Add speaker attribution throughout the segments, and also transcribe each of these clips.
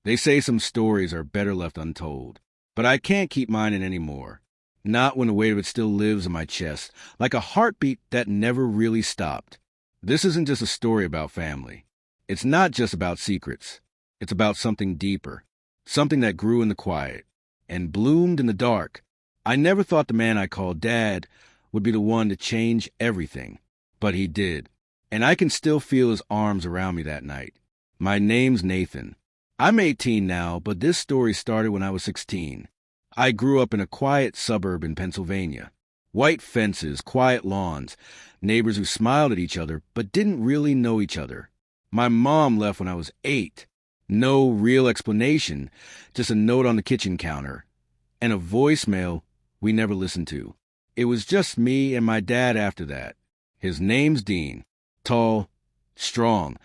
Speaker 1: They say some stories are better left untold, but I can't keep mine in anymore. Not when the weight of it still lives in my chest, like a heartbeat that never really stopped. This isn't just a story about family. It's not just about secrets. It's about something deeper, something that grew in the quiet and bloomed in the dark. I never thought the man I called Dad would be the one to change everything, but he did. And I can still feel his arms around me that night. My name's Nathan. I'm 18 now, but this story started when I was 16. I grew up in a quiet suburb in Pennsylvania. White fences, quiet lawns, neighbors who smiled at each other but didn't really know each other. My mom left when I was 8. No real explanation, just a note on the kitchen counter, and a voicemail we never listened to. It was just me and my dad after that. His name's Dean. Tall, strong,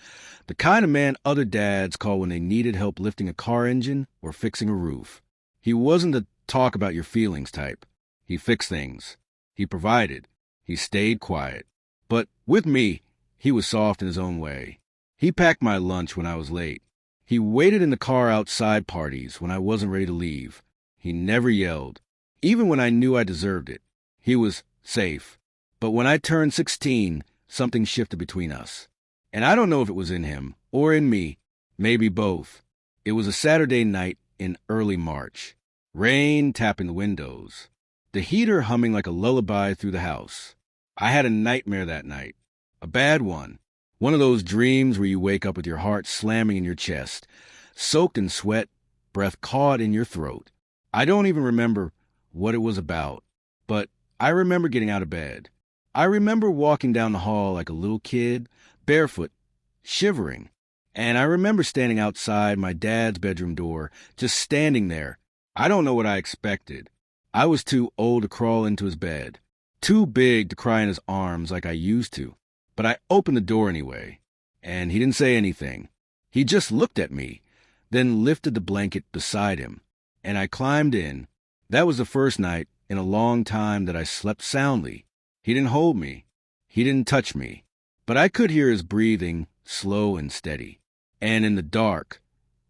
Speaker 1: the kind of man other dads call when they needed help lifting a car engine or fixing a roof. He wasn't the talk about your feelings type. He fixed things. He provided. He stayed quiet. But with me, he was soft in his own way. He packed my lunch when I was late. He waited in the car outside parties when I wasn't ready to leave. He never yelled, even when I knew I deserved it. He was safe. But when I turned 16, something shifted between us. And I don't know if it was in him or in me, maybe both. It was a Saturday night in early March. Rain tapping the windows. The heater humming like a lullaby through the house. I had a nightmare that night. A bad one. One of those dreams where you wake up with your heart slamming in your chest, soaked in sweat, breath caught in your throat. I don't even remember what it was about, but I remember getting out of bed. I remember walking down the hall like a little kid, barefoot, shivering. And I remember standing outside my dad's bedroom door, just standing there. I don't know what I expected. I was too old to crawl into his bed, too big to cry in his arms like I used to. But I opened the door anyway, and he didn't say anything. He just looked at me, then lifted the blanket beside him, and I climbed in. That was the first night in a long time that I slept soundly. He didn't hold me. He didn't touch me. But I could hear his breathing, slow and steady. And in the dark,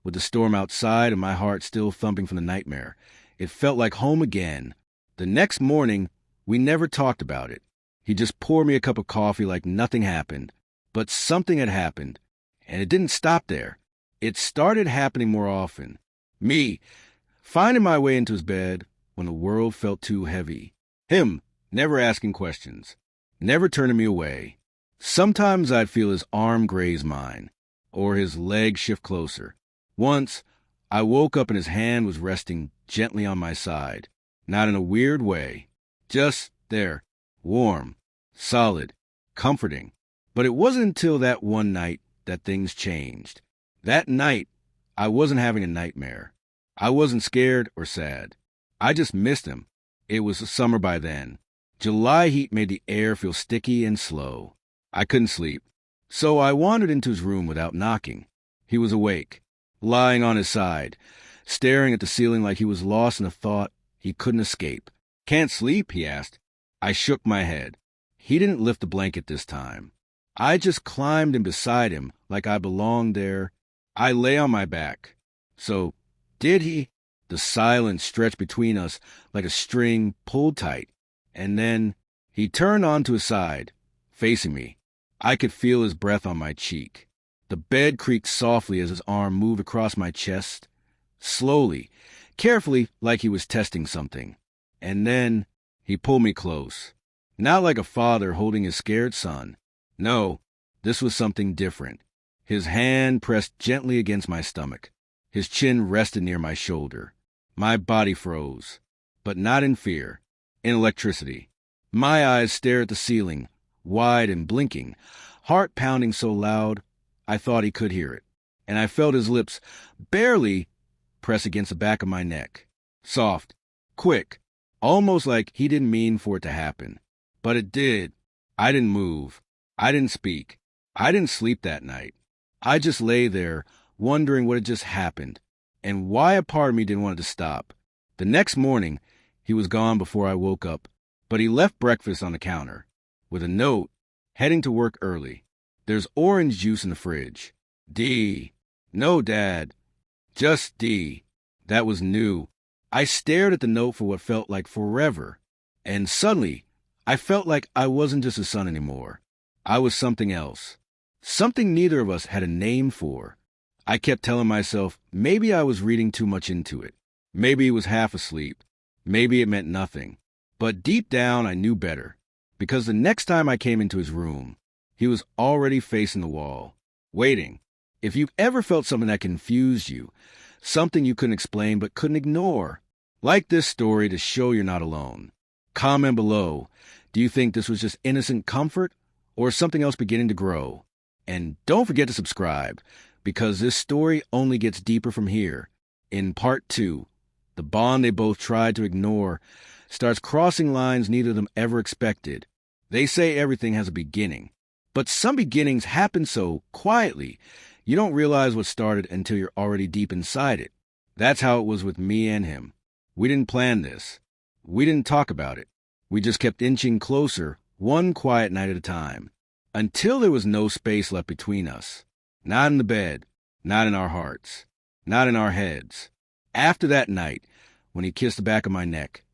Speaker 1: with the storm outside and my heart still thumping from the nightmare, it felt like home again. The next morning, we never talked about it. He just poured me a cup of coffee like nothing happened. But something had happened, and it didn't stop there. It started happening more often. Me, finding my way into his bed when the world felt too heavy. Him, never asking questions, never turning me away. Sometimes I'd feel his arm graze mine, or his leg shift closer. Once, I woke up and his hand was resting gently on my side, not in a weird way, just there, warm, solid, comforting. But it wasn't until that one night that things changed. That night, I wasn't having a nightmare. I wasn't scared or sad. I just missed him. It was summer by then. July heat made the air feel sticky and slow. I couldn't sleep. So I wandered into his room without knocking. He was awake, lying on his side, staring at the ceiling like he was lost in a thought he couldn't escape. "Can't sleep?" he asked. I shook my head. He didn't lift the blanket this time. I just climbed in beside him like I belonged there. I lay on my back. So, did he? The silence stretched between us like a string pulled tight. And then he turned onto his side, facing me. I could feel his breath on my cheek. The bed creaked softly as his arm moved across my chest, slowly, carefully, like he was testing something. And then he pulled me close. Not like a father holding his scared son. No, this was something different. His hand pressed gently against my stomach. His chin rested near my shoulder. My body froze, but not in fear, in electricity. My eyes stared at the ceiling, wide and blinking, heart pounding so loud I thought he could hear it. And I felt his lips barely press against the back of my neck. Soft, quick, almost like he didn't mean for it to happen. But it did. I didn't move. I didn't speak. I didn't sleep that night. I just lay there, wondering what had just happened, and why a part of me didn't want it to stop. The next morning, he was gone before I woke up, but he left breakfast on the counter, with a note, heading to work early. "There's orange juice in the fridge. D. No, Dad. Just D. That was new. I stared at the note for what felt like forever, and suddenly, I felt like I wasn't just a son anymore. I was something else. Something neither of us had a name for. I kept telling myself maybe I was reading too much into it. Maybe he was half asleep. Maybe it meant nothing. But deep down, I knew better. Because the next time I came into his room, he was already facing the wall, waiting. If you've ever felt something that confused you, something you couldn't explain but couldn't ignore, like this story to show you're not alone. Comment below. Do you think this was just innocent comfort or something else beginning to grow? And don't forget to subscribe, because this story only gets deeper from here. In part 2, the bond they both tried to ignore starts crossing lines neither of them ever expected. They say everything has a beginning, but some beginnings happen so quietly, you don't realize what started until you're already deep inside it. That's how it was with me and him. We didn't plan this. We didn't talk about it. We just kept inching closer, one quiet night at a time, until there was no space left between us. Not in the bed, not in our hearts, not in our heads. After that night, when he kissed the back of my neck,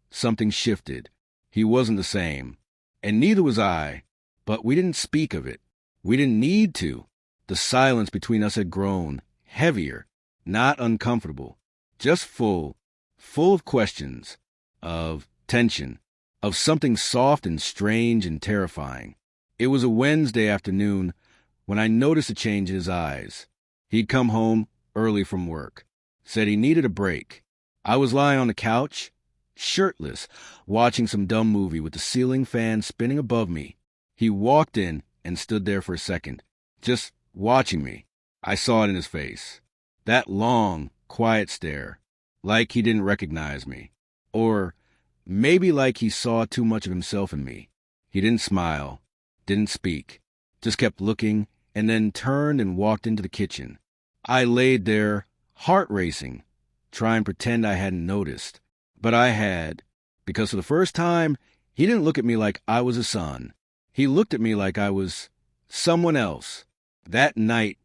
Speaker 1: something shifted. He wasn't the same, and neither was I, but we didn't speak of it. We didn't need to. The silence between us had grown, heavier, not uncomfortable, just full of questions, of tension, of something soft and strange and terrifying. It was a Wednesday afternoon when I noticed a change in his eyes. He'd come home early from work, said he needed a break. I was lying on the couch, shirtless, watching some dumb movie with the ceiling fan spinning above me. He walked in and stood there for a second, just watching me. I saw it in his face. That long, quiet stare, like he didn't recognize me. Or maybe like he saw too much of himself in me. He didn't smile, didn't speak, just kept looking, and then turned and walked into the kitchen. I laid there, heart racing, trying to pretend I hadn't noticed. But I had, because for the first time, he didn't look at me like I was a son. He looked at me like I was someone else. That night,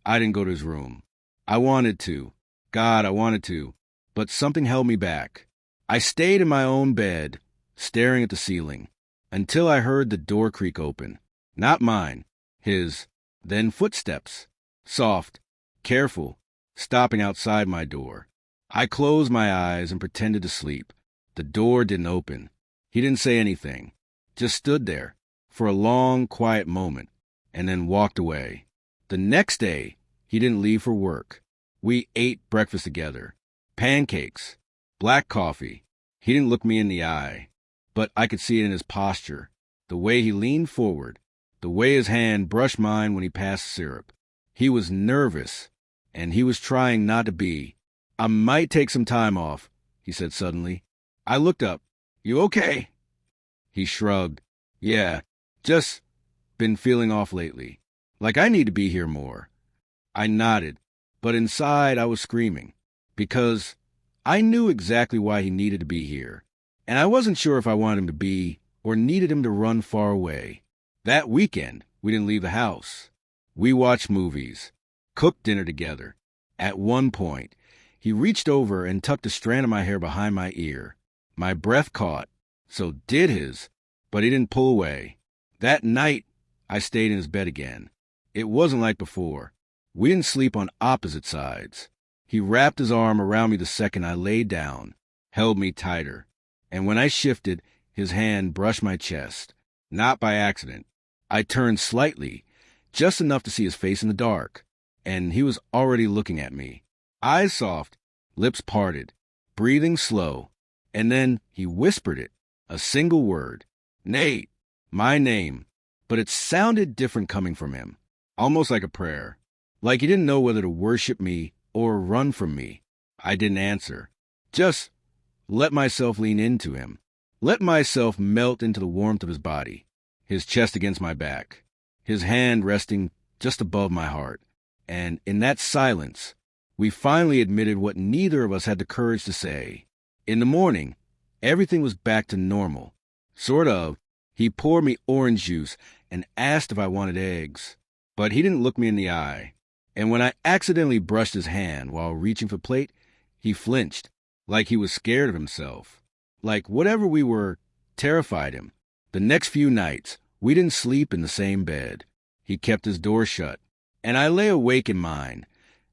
Speaker 1: I didn't go to his room. I wanted to. God, I wanted to. But something held me back. I stayed in my own bed, staring at the ceiling, until I heard the door creak open. Not mine, his. Then footsteps. Soft, careful, stopping outside my door. I closed my eyes and pretended to sleep. The door didn't open. He didn't say anything. Just stood there for a long, quiet moment, and then walked away. The next day, he didn't leave for work. We ate breakfast together. Pancakes. Black coffee. He didn't look me in the eye, but I could see it in his posture, the way he leaned forward, the way his hand brushed mine when he passed syrup. He was nervous, and he was trying not to be. I might take some time off, he said suddenly. I looked up. You okay? He shrugged. Yeah, just been feeling off lately. Like I need to be here more. I nodded, but inside I was screaming, because I knew exactly why he needed to be here, and I wasn't sure if I wanted him to be or needed him to run far away. That weekend, we didn't leave the house. We watched movies, cooked dinner together. At one point, he reached over and tucked a strand of my hair behind my ear. My breath caught, so did his, but he didn't pull away. That night, I stayed in his bed again. It wasn't like before. We didn't sleep on opposite sides. He wrapped his arm around me the second I laid down, held me tighter, and when I shifted, his hand brushed my chest. Not by accident. I turned slightly, just enough to see his face in the dark, and he was already looking at me. Eyes soft, lips parted, breathing slow, and then he whispered it, a single word. Nate, my name, but it sounded different coming from him, almost like a prayer, like he didn't know whether to worship me or run from me. I didn't answer, just let myself lean into him, let myself melt into the warmth of his body, his chest against my back, his hand resting just above my heart. And in that silence, we finally admitted what neither of us had the courage to say. In the morning, everything was back to normal. Sort of. He poured me orange juice and asked if I wanted eggs. But he didn't look me in the eye. And when I accidentally brushed his hand while reaching for plate, he flinched, like he was scared of himself. Like whatever we were terrified him. The next few nights, we didn't sleep in the same bed. He kept his door shut, and I lay awake in mine,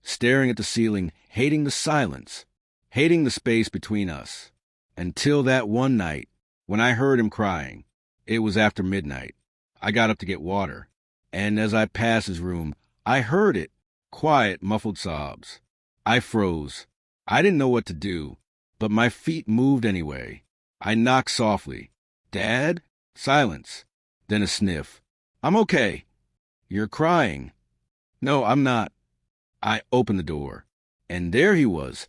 Speaker 1: staring at the ceiling, hating the silence, hating the space between us. Until that one night, when I heard him crying. It was after midnight. I got up to get water, and as I passed his room, I heard it. Quiet, muffled sobs. I froze. I didn't know what to do, but my feet moved anyway. I knocked softly. Dad? Silence. Then a sniff. I'm okay. You're crying. No, I'm not. I opened the door, and there he was,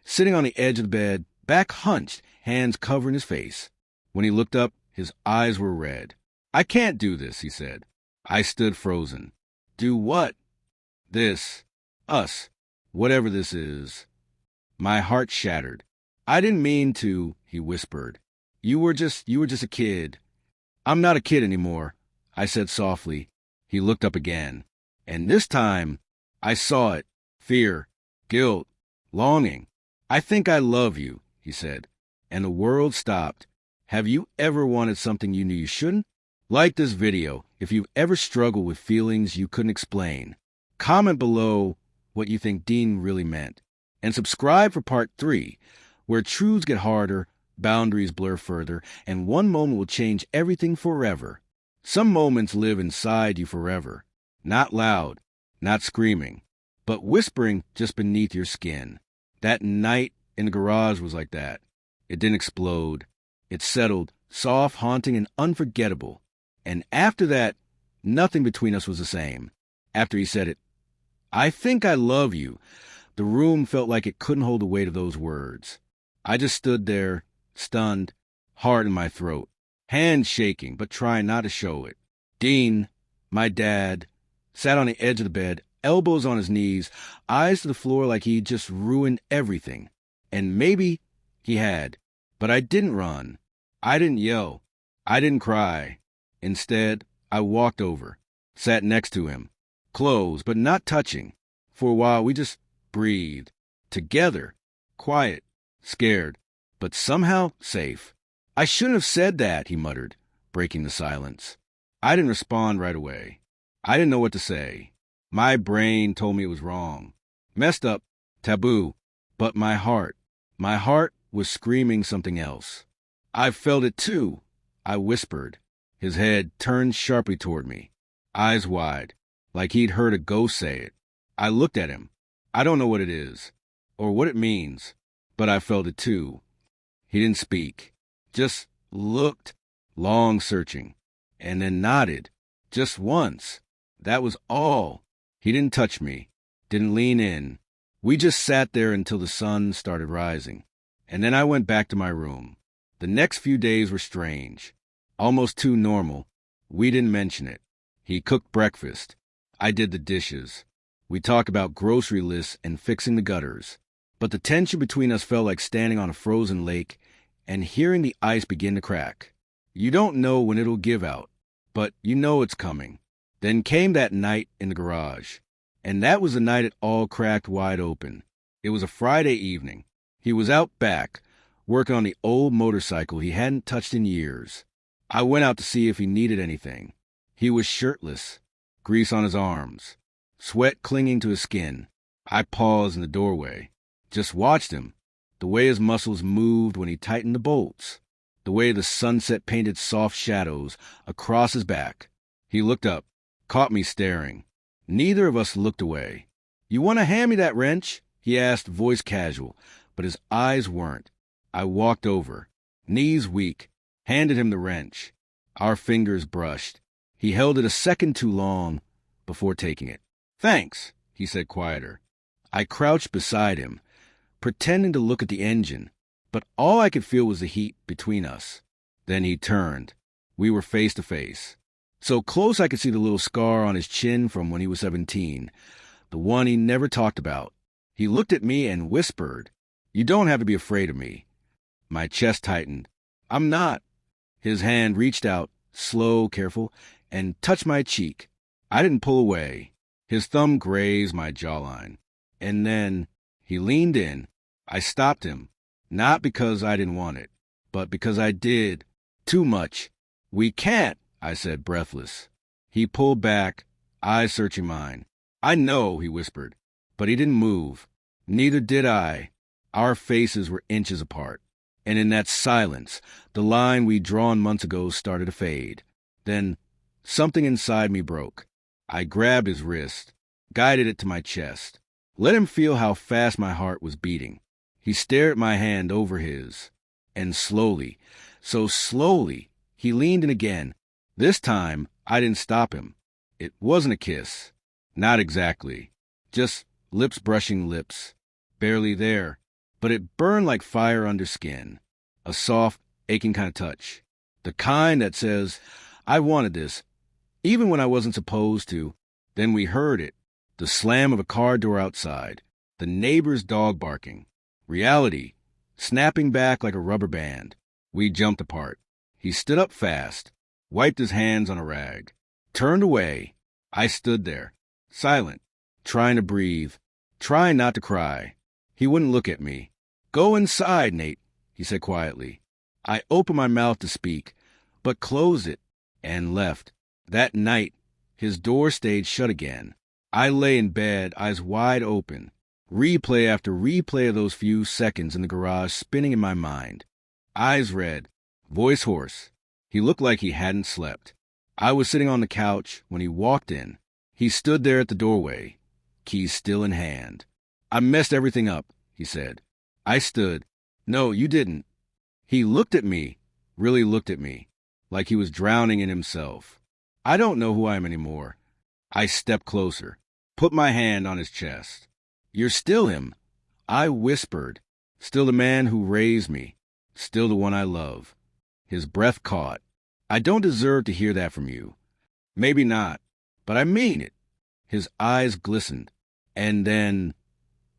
Speaker 1: sitting on the edge of the bed, back hunched, hands covering his face. When he looked up, his eyes were red. I can't do this, he said. I stood frozen. Do what? This. Us. Whatever this is. My heart shattered. I didn't mean to, he whispered. You were just a kid. I'm not a kid anymore, I said softly. He looked up again. And this time, I saw it. Fear, guilt, longing. I think I love you, he said. And the world stopped. Have you ever wanted something you knew you shouldn't? Like this video if you've ever struggled with feelings you couldn't explain. Comment below what you think Dean really meant. And subscribe for part 3, where truths get harder, boundaries blur further, and one moment will change everything forever. Some moments live inside you forever. Not loud, not screaming, but whispering just beneath your skin. That night in the garage was like that. It didn't explode. It settled, soft, haunting, and unforgettable. And after that, nothing between us was the same. After he said it, I think I love you, the room felt like it couldn't hold the weight of those words. I just stood there, stunned, heart in my throat, hands shaking, but trying not to show it. Dean, my dad, sat on the edge of the bed, elbows on his knees, eyes to the floor like he'd just ruined everything. And maybe he had. But I didn't run. I didn't yell. I didn't cry. Instead, I walked over, sat next to him, close but not touching. For a while, we just breathed. Together. Quiet. Scared. But somehow safe. I shouldn't have said that, he muttered, breaking the silence. I didn't respond right away. I didn't know what to say. My brain told me it was wrong. Messed up. Taboo. But my heart was screaming something else. I felt it too, I whispered. His head turned sharply toward me, eyes wide, like he'd heard a ghost say it. I looked at him. I don't know what it is, or what it means, but I felt it too. He didn't speak, just looked, long searching, and then nodded, just once. That was all. He didn't touch me, didn't lean in. We just sat there until the sun started rising. And then I went back to my room. The next few days were strange, almost too normal. We didn't mention it. He cooked breakfast. I did the dishes. We talked about grocery lists and fixing the gutters. But the tension between us felt like standing on a frozen lake and hearing the ice begin to crack. You don't know when it'll give out, but you know it's coming. Then came that night in the garage. And that was the night it all cracked wide open. It was a Friday evening. He was out back, working on the old motorcycle he hadn't touched in years. I went out to see if he needed anything. He was shirtless, grease on his arms, sweat clinging to his skin. I paused in the doorway, just watched him, the way his muscles moved when he tightened the bolts, the way the sunset painted soft shadows across his back. He looked up, caught me staring. Neither of us looked away. You want to hand me that wrench? He asked, voice casual, but his eyes weren't. I walked over, knees weak, handed him the wrench. Our fingers brushed. He held it a second too long before taking it. Thanks, he said quieter. I crouched beside him, pretending to look at the engine, but all I could feel was the heat between us. Then he turned. We were face to face. So close I could see the little scar on his chin from when he was 17, the one he never talked about. He looked at me and whispered, You don't have to be afraid of me. My chest tightened. I'm not. His hand reached out, slow, careful, and touched my cheek. I didn't pull away. His thumb grazed my jawline. And then he leaned in. I stopped him, not because I didn't want it, but because I did. Too much. We can't, I said, breathless. He pulled back, eyes searching mine. I know, he whispered, but he didn't move. Neither did I. Our faces were inches apart. And in that silence, the line we'd drawn months ago started to fade. Then something inside me broke. I grabbed his wrist, guided it to my chest, let him feel how fast my heart was beating. He stared at my hand over his, and slowly, so slowly, he leaned in again. This time, I didn't stop him. It wasn't a kiss. Not exactly. Just lips brushing lips. Barely there. But it burned like fire under skin. A soft, aching kind of touch. The kind that says, I wanted this, even when I wasn't supposed to. Then we heard it. The slam of a car door outside. The neighbor's dog barking. Reality, snapping back like a rubber band. We jumped apart. He stood up fast, wiped his hands on a rag, turned away. I stood there, silent, trying to breathe, trying not to cry. He wouldn't look at me. Go inside, Nate, he said quietly. I opened my mouth to speak, but closed it and left. That night, his door stayed shut again. I lay in bed, eyes wide open, replay after replay of those few seconds in the garage spinning in my mind. Eyes red, voice hoarse. He looked like he hadn't slept. I was sitting on the couch when he walked in. He stood there at the doorway, keys still in hand. I messed everything up, he said. I stood. No, you didn't. He looked at me, really looked at me, like he was drowning in himself. I don't know who I am anymore. I stepped closer, put my hand on his chest. You're still him, I whispered. Still the man who raised me, still the one I love. His breath caught. I don't deserve to hear that from you. Maybe not, but I mean it. His eyes glistened. And then,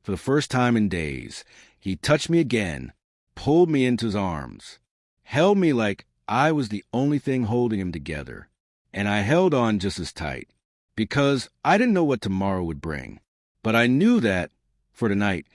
Speaker 1: for the first time in days, he touched me again, pulled me into his arms, held me like I was the only thing holding him together. And I held on just as tight, because I didn't know what tomorrow would bring. But I knew that, for tonight,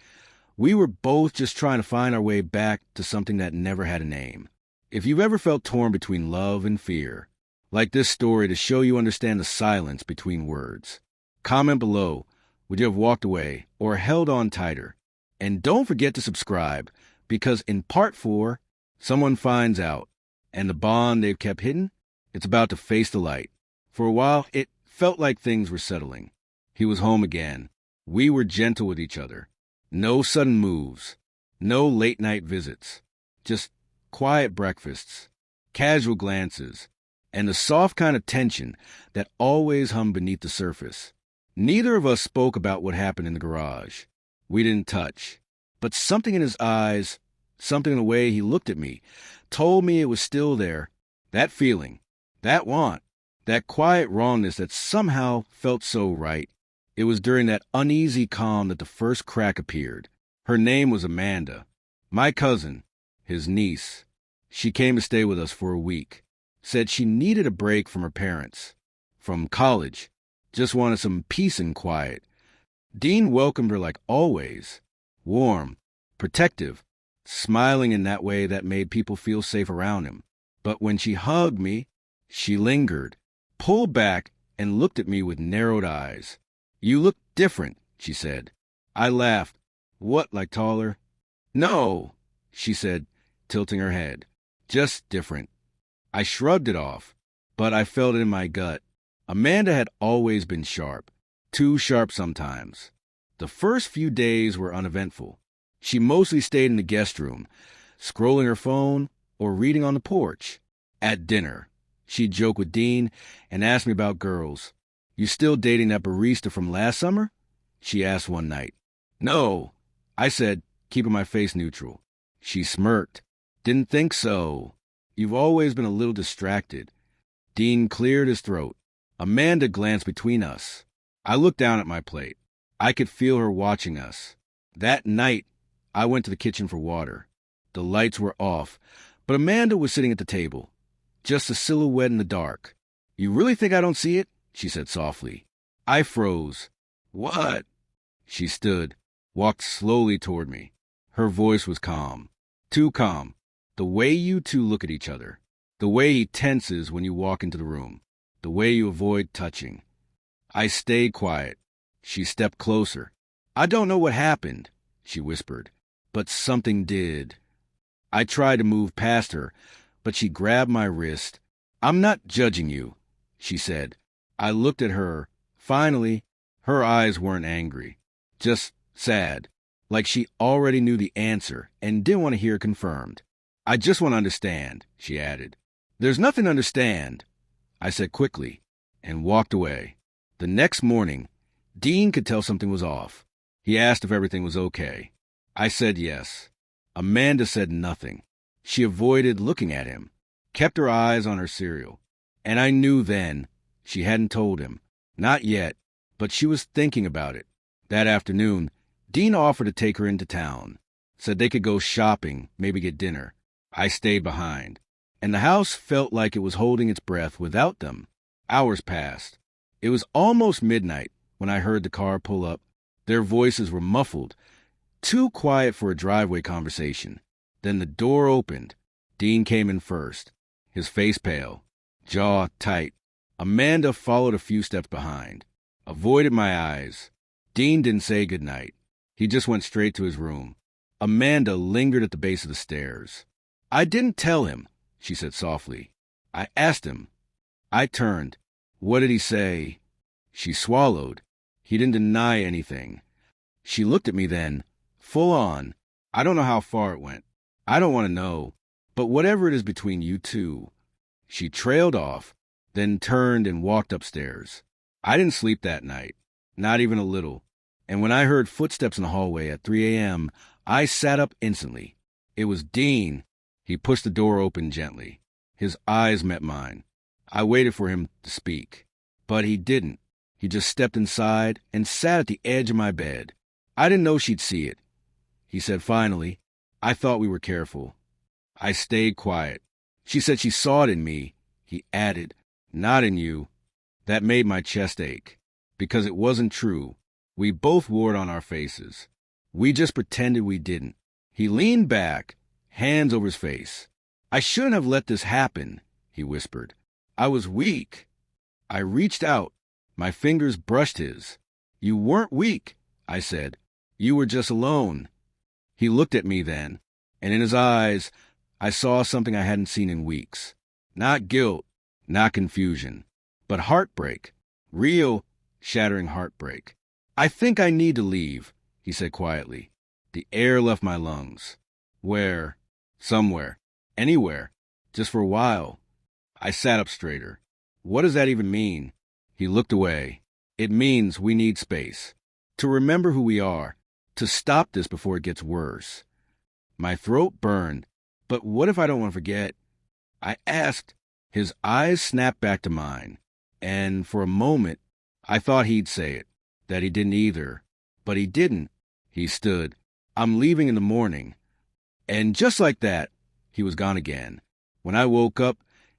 Speaker 1: we were both just trying to find our way back to something that never had a name. If you've ever felt torn between love and fear, like this story to show you understand the silence between words, comment below, would you have walked away or held on tighter? And don't forget to subscribe, because in part 4, someone finds out, and the bond they've kept hidden, it's about to face the light. For a while, it felt like things were settling. He was home again. We were gentle with each other. No sudden moves. No late-night visits. Just quiet breakfasts, casual glances, and the soft kind of tension that always hummed beneath the surface. Neither of us spoke about what happened in the garage. We didn't touch. But something in his eyes, something in the way he looked at me, told me it was still there. That feeling, that want, that quiet wrongness that somehow felt so right. It was during that uneasy calm that the first crack appeared. Her name was Amanda. My cousin, his niece. She came to stay with us for a week. Said she needed a break from her parents. From college. Just wanted some peace and quiet. Dean welcomed her like always. Warm, protective, smiling in that way that made people feel safe around him. But when she hugged me, she lingered, pulled back, and looked at me with narrowed eyes. You look different, she said. I laughed. What, like taller? No, she said, tilting her head. Just different. I shrugged it off, but I felt it in my gut. Amanda had always been sharp, too sharp sometimes. The first few days were uneventful. She mostly stayed in the guest room, scrolling her phone or reading on the porch. At dinner, she'd joke with Dean and ask me about girls. You still dating that barista from last summer? She asked one night. No, I said, keeping my face neutral. She smirked. Didn't think so. You've always been a little distracted. Dean cleared his throat. Amanda glanced between us. I looked down at my plate. I could feel her watching us. That night, I went to the kitchen for water. The lights were off, but Amanda was sitting at the table, just a silhouette in the dark. You really think I don't see it? She said softly. I froze. What? She stood, walked slowly toward me. Her voice was calm. Too calm. The way you two look at each other. The way he tenses when you walk into the room. The way you avoid touching. I stayed quiet. She stepped closer. I don't know what happened, she whispered, but something did. I tried to move past her, but she grabbed my wrist. I'm not judging you, she said. I looked at her. Finally, her eyes weren't angry, just sad, like she already knew the answer and didn't want to hear it confirmed. I just want to understand, she added. There's nothing to understand, I said quickly, and walked away. The next morning, Dean could tell something was off. He asked if everything was okay. I said yes. Amanda said nothing. She avoided looking at him, kept her eyes on her cereal. And I knew then she hadn't told him. Not yet, but she was thinking about it. That afternoon, Dean offered to take her into town. Said they could go shopping, maybe get dinner. I stayed behind. And the house felt like it was holding its breath without them. Hours passed. It was almost midnight when I heard the car pull up. Their voices were muffled, too quiet for a driveway conversation. Then the door opened. Dean came in first, his face pale, jaw tight. Amanda followed a few steps behind, avoided my eyes. Dean didn't say goodnight. He just went straight to his room. Amanda lingered at the base of the stairs. I didn't tell him, she said softly. I asked him. I turned. What did he say? She swallowed. He didn't deny anything. She looked at me then, full on. I don't know how far it went. I don't want to know. But whatever it is between you two. She trailed off, then turned and walked upstairs. I didn't sleep that night, not even a little. And when I heard footsteps in the hallway at 3 a.m., I sat up instantly. It was Dean. He pushed the door open gently. His eyes met mine. I waited for him to speak, but he didn't. He just stepped inside and sat at the edge of my bed. I didn't know she'd see it. He said finally, I thought we were careful. I stayed quiet. She said she saw it in me. He added, not in you. That made my chest ache, because it wasn't true. We both wore it on our faces. We just pretended we didn't. He leaned back, hands over his face. I shouldn't have let this happen, he whispered. I was weak. I reached out. My fingers brushed his. You weren't weak, I said. You were just alone. He looked at me then, and in his eyes, I saw something I hadn't seen in weeks. Not guilt, not confusion, but heartbreak. Real, shattering heartbreak. I think I need to leave, he said quietly. The air left my lungs. Where? Somewhere. Anywhere. Just for a while. I sat up straighter. What does that even mean? He looked away. It means we need space. To remember who we are. To stop this before it gets worse. My throat burned. But what if I don't want to forget? I asked. His eyes snapped back to mine. And for a moment, I thought he'd say it. That he didn't either. But he didn't. He stood. I'm leaving in the morning. And just like that, he was gone again. When I woke up,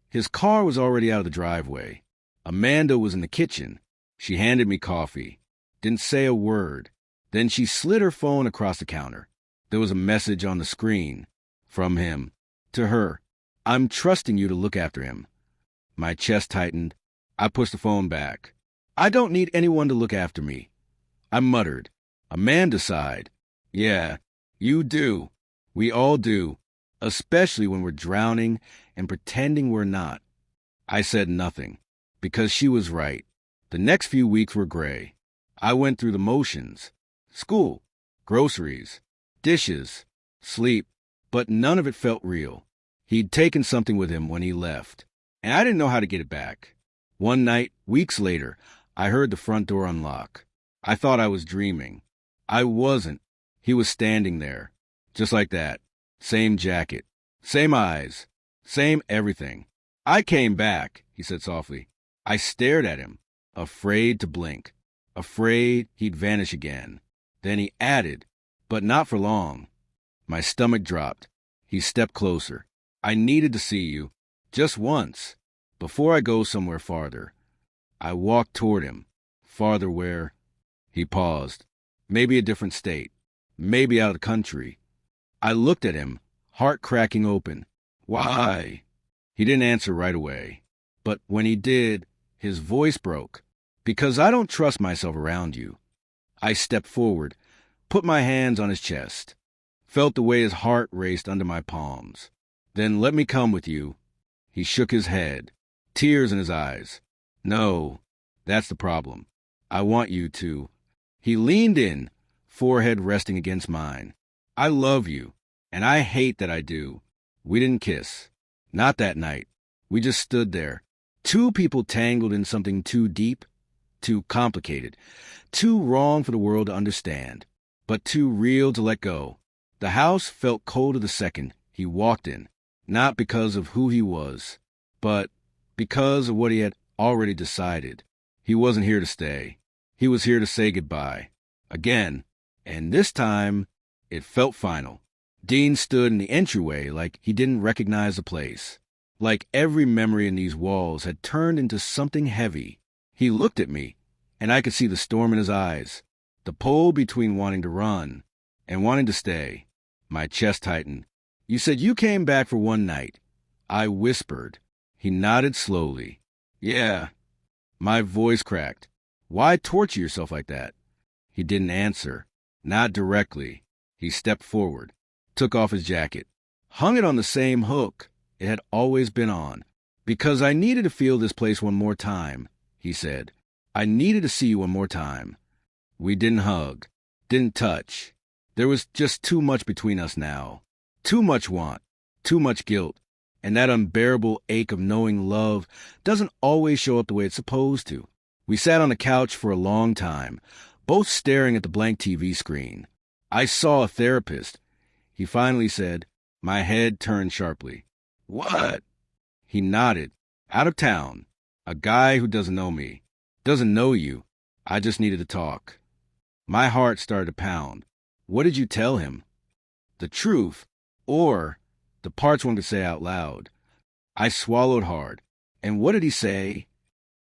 Speaker 1: his car was already out of the driveway. Amanda was in the kitchen. She handed me coffee. Didn't say a word. Then she slid her phone across the counter. There was a message on the screen. From him. To her. I'm trusting you to look after him. My chest tightened. I pushed the phone back. I don't need anyone to look after me. I muttered. Amanda sighed. Yeah, you do. We all do. Especially when we're drowning and pretending we're not. I said nothing, because she was right. The next few weeks were gray. I went through the motions. School, groceries, dishes, sleep, but none of it felt real. He'd taken something with him when he left, and I didn't know how to get it back. One night, weeks later, I heard the front door unlock. I thought I was dreaming. I wasn't. He was standing there, just like that. Same jacket, same eyes, same everything. I came back, he said softly. I stared at him, afraid to blink, afraid he'd vanish again. Then he added, but not for long. My stomach dropped. He stepped closer. I needed to see you, just once, before I go somewhere farther. I walked toward him, farther where... He paused. Maybe a different state. Maybe out of the country. I looked at him, heart cracking open. Why? He didn't answer right away. But when he did, his voice broke. Because I don't trust myself around you. I stepped forward, put my hands on his chest, felt the way his heart raced under my palms. Then let me come with you. He shook his head, tears in his eyes. No, that's the problem. I want you to. He leaned in, forehead resting against mine. I love you, and I hate that I do. We didn't kiss. Not that night. We just stood there. Two people tangled in something too deep, too complicated, too wrong for the world to understand, but too real to let go. The house felt colder the second he walked in, not because of who he was, but because of what he had already decided. He wasn't here to stay. He was here to say goodbye. Again, and this time, it felt final. Dean stood in the entryway like he didn't recognize the place, like every memory in these walls had turned into something heavy. He looked at me, and I could see the storm in his eyes, the pull between wanting to run and wanting to stay. My chest tightened. You said you came back for one night. I whispered. He nodded slowly. Yeah. My voice cracked. Why torture yourself like that? He didn't answer. Not directly. He stepped forward, took off his jacket, hung it on the same hook it had always been on. Because I needed to feel this place one more time, he said. I needed to see you one more time. We didn't hug, didn't touch. There was just too much between us now. Too much want, too much guilt, and that unbearable ache of knowing love doesn't always show up the way it's supposed to. We sat on the couch for a long time, both staring at the blank TV screen. I saw a therapist. He finally said. My head turned sharply. What? He nodded. Out of town. A guy who doesn't know me. Doesn't know you. I just needed to talk. My heart started to pound. What did you tell him? The truth, or the parts one could say out loud. I swallowed hard. And what did he say?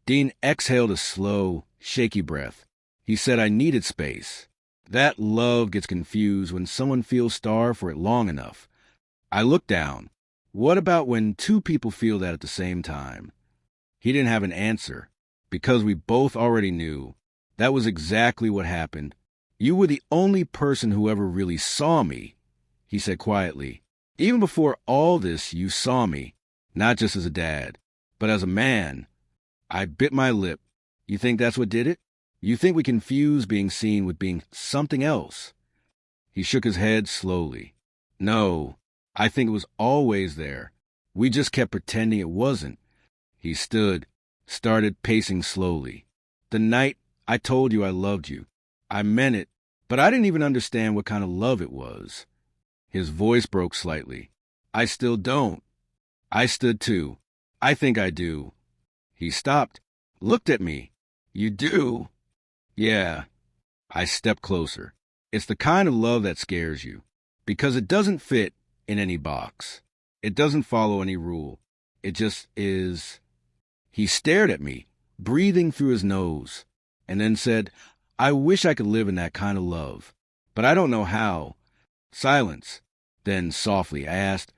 Speaker 1: Dean exhaled a slow, shaky breath. He said I needed space. That love gets confused when someone feels starved for it long enough. I looked down. What about when two people feel that at the same time? He didn't have an answer, because we both already knew. That was exactly what happened. You were the only person who ever really saw me, he said quietly. Even before all this, you saw me, not just as a dad, but as a man. I bit my lip. You think that's what did it? You think we confuse being seen with being something else? He shook his head slowly. No, I think it was always there. We just kept pretending it wasn't. He stood, started pacing slowly. The night I told you I loved you, I meant it, but I didn't even understand what kind of love it was. His voice broke slightly. I still don't. I stood too. I think I do. He stopped, looked at me. You do? Yeah. I stepped closer. It's the kind of love that scares you, because it doesn't fit in any box. It doesn't follow any rule. It just is. He stared at me, breathing through his nose, and then said, I wish I could live in that kind of love, but I don't know how. Silence. Then softly I asked,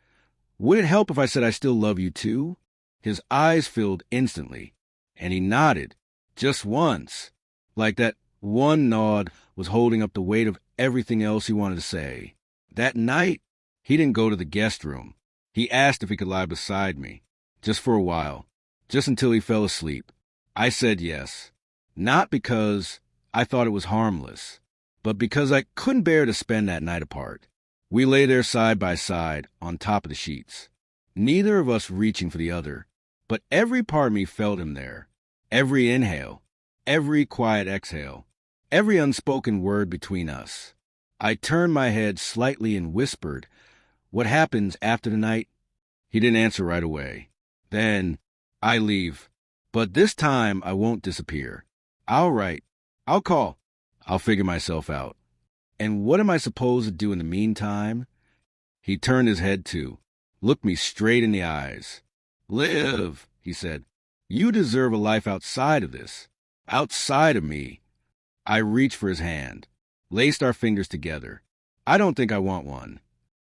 Speaker 1: would it help if I said I still love you too? His eyes filled instantly, and he nodded, just once, like that one nod was holding up the weight of everything else he wanted to say. That night, he didn't go to the guest room. He asked if he could lie beside me, just for a while, just until he fell asleep. I said yes, not because I thought it was harmless, but because I couldn't bear to spend that night apart. We lay there side by side on top of the sheets, neither of us reaching for the other, but every part of me felt him there. Every inhale, every quiet exhale, every unspoken word between us. I turned my head slightly and whispered, what happens after the night? He didn't answer right away. Then, I leave. But this time I won't disappear. I'll write. I'll call. I'll figure myself out. And what am I supposed to do in the meantime? He turned his head too, looked me straight in the eyes. Live, he said. You deserve a life outside of this, outside of me. I reached for his hand, laced our fingers together. I don't think I want one.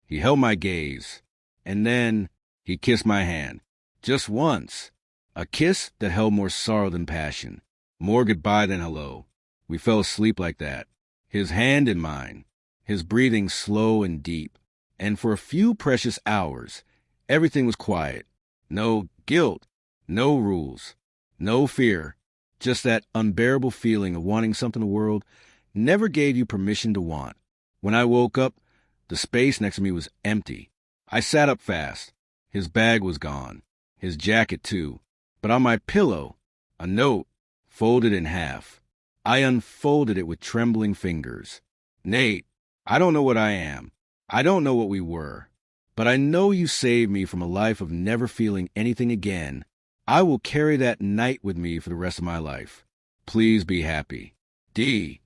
Speaker 1: He held my gaze, and then he kissed my hand. Just once. A kiss that held more sorrow than passion, more goodbye than hello. We fell asleep like that, his hand in mine, his breathing slow and deep. And for a few precious hours, everything was quiet. No guilt, no rules, no fear, just that unbearable feeling of wanting something the world never gave you permission to want. When I woke up, the space next to me was empty. I sat up fast. His bag was gone, his jacket too. But on my pillow, a note, folded in half. I unfolded it with trembling fingers. Nate, I don't know what I am. I don't know what we were. But I know you saved me from a life of never feeling anything again. I will carry that night with me for the rest of my life. Please be happy. D.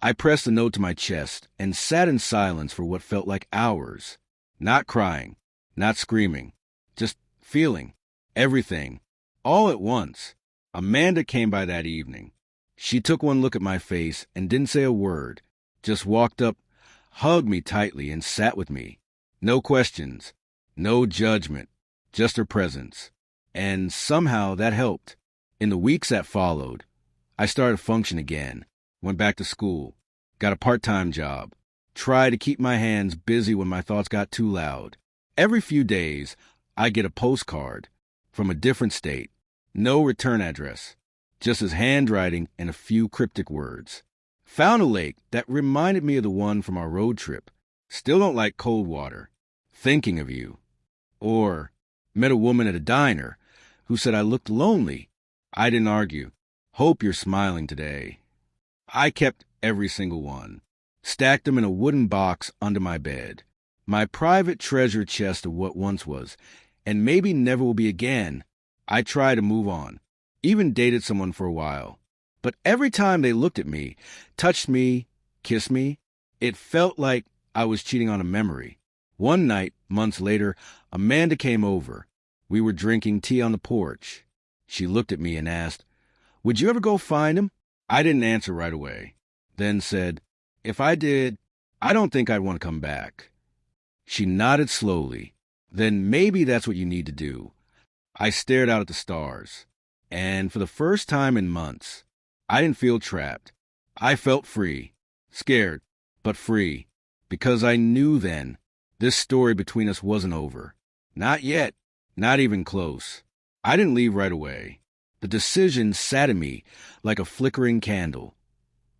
Speaker 1: I pressed the note to my chest and sat in silence for what felt like hours. Not crying, not screaming, just feeling everything, all at once. Amanda came by that evening. She took one look at my face and didn't say a word, just walked up, hugged me tightly, and sat with me. No questions, no judgment, just her presence. And somehow that helped. In the weeks that followed, I started to function again, went back to school, got a part-time job, tried to keep my hands busy when my thoughts got too loud. Every few days, I get a postcard from a different state, no return address, just his handwriting and a few cryptic words. Found a lake that reminded me of the one from our road trip. Still don't like cold water. Thinking of you. Or met a woman at a diner who said I looked lonely. I didn't argue. Hope you're smiling today. I kept every single one. Stacked them in a wooden box under my bed. My private treasure chest of what once was, and maybe never will be again. I tried to move on. Even dated someone for a while. But every time they looked at me, touched me, kissed me, it felt like I was cheating on a memory. One night, months later, Amanda came over. We were drinking tea on the porch. She looked at me and asked, "Would you ever go find him?" I didn't answer right away. Then said, "If I did, I don't think I'd want to come back." She nodded slowly. "Then maybe that's what you need to do." I stared out at the stars. And for the first time in months, I didn't feel trapped. I felt free. Scared, but free. Because I knew then this story between us wasn't over. Not yet. Not even close. I didn't leave right away. The decision sat in me like a flickering candle.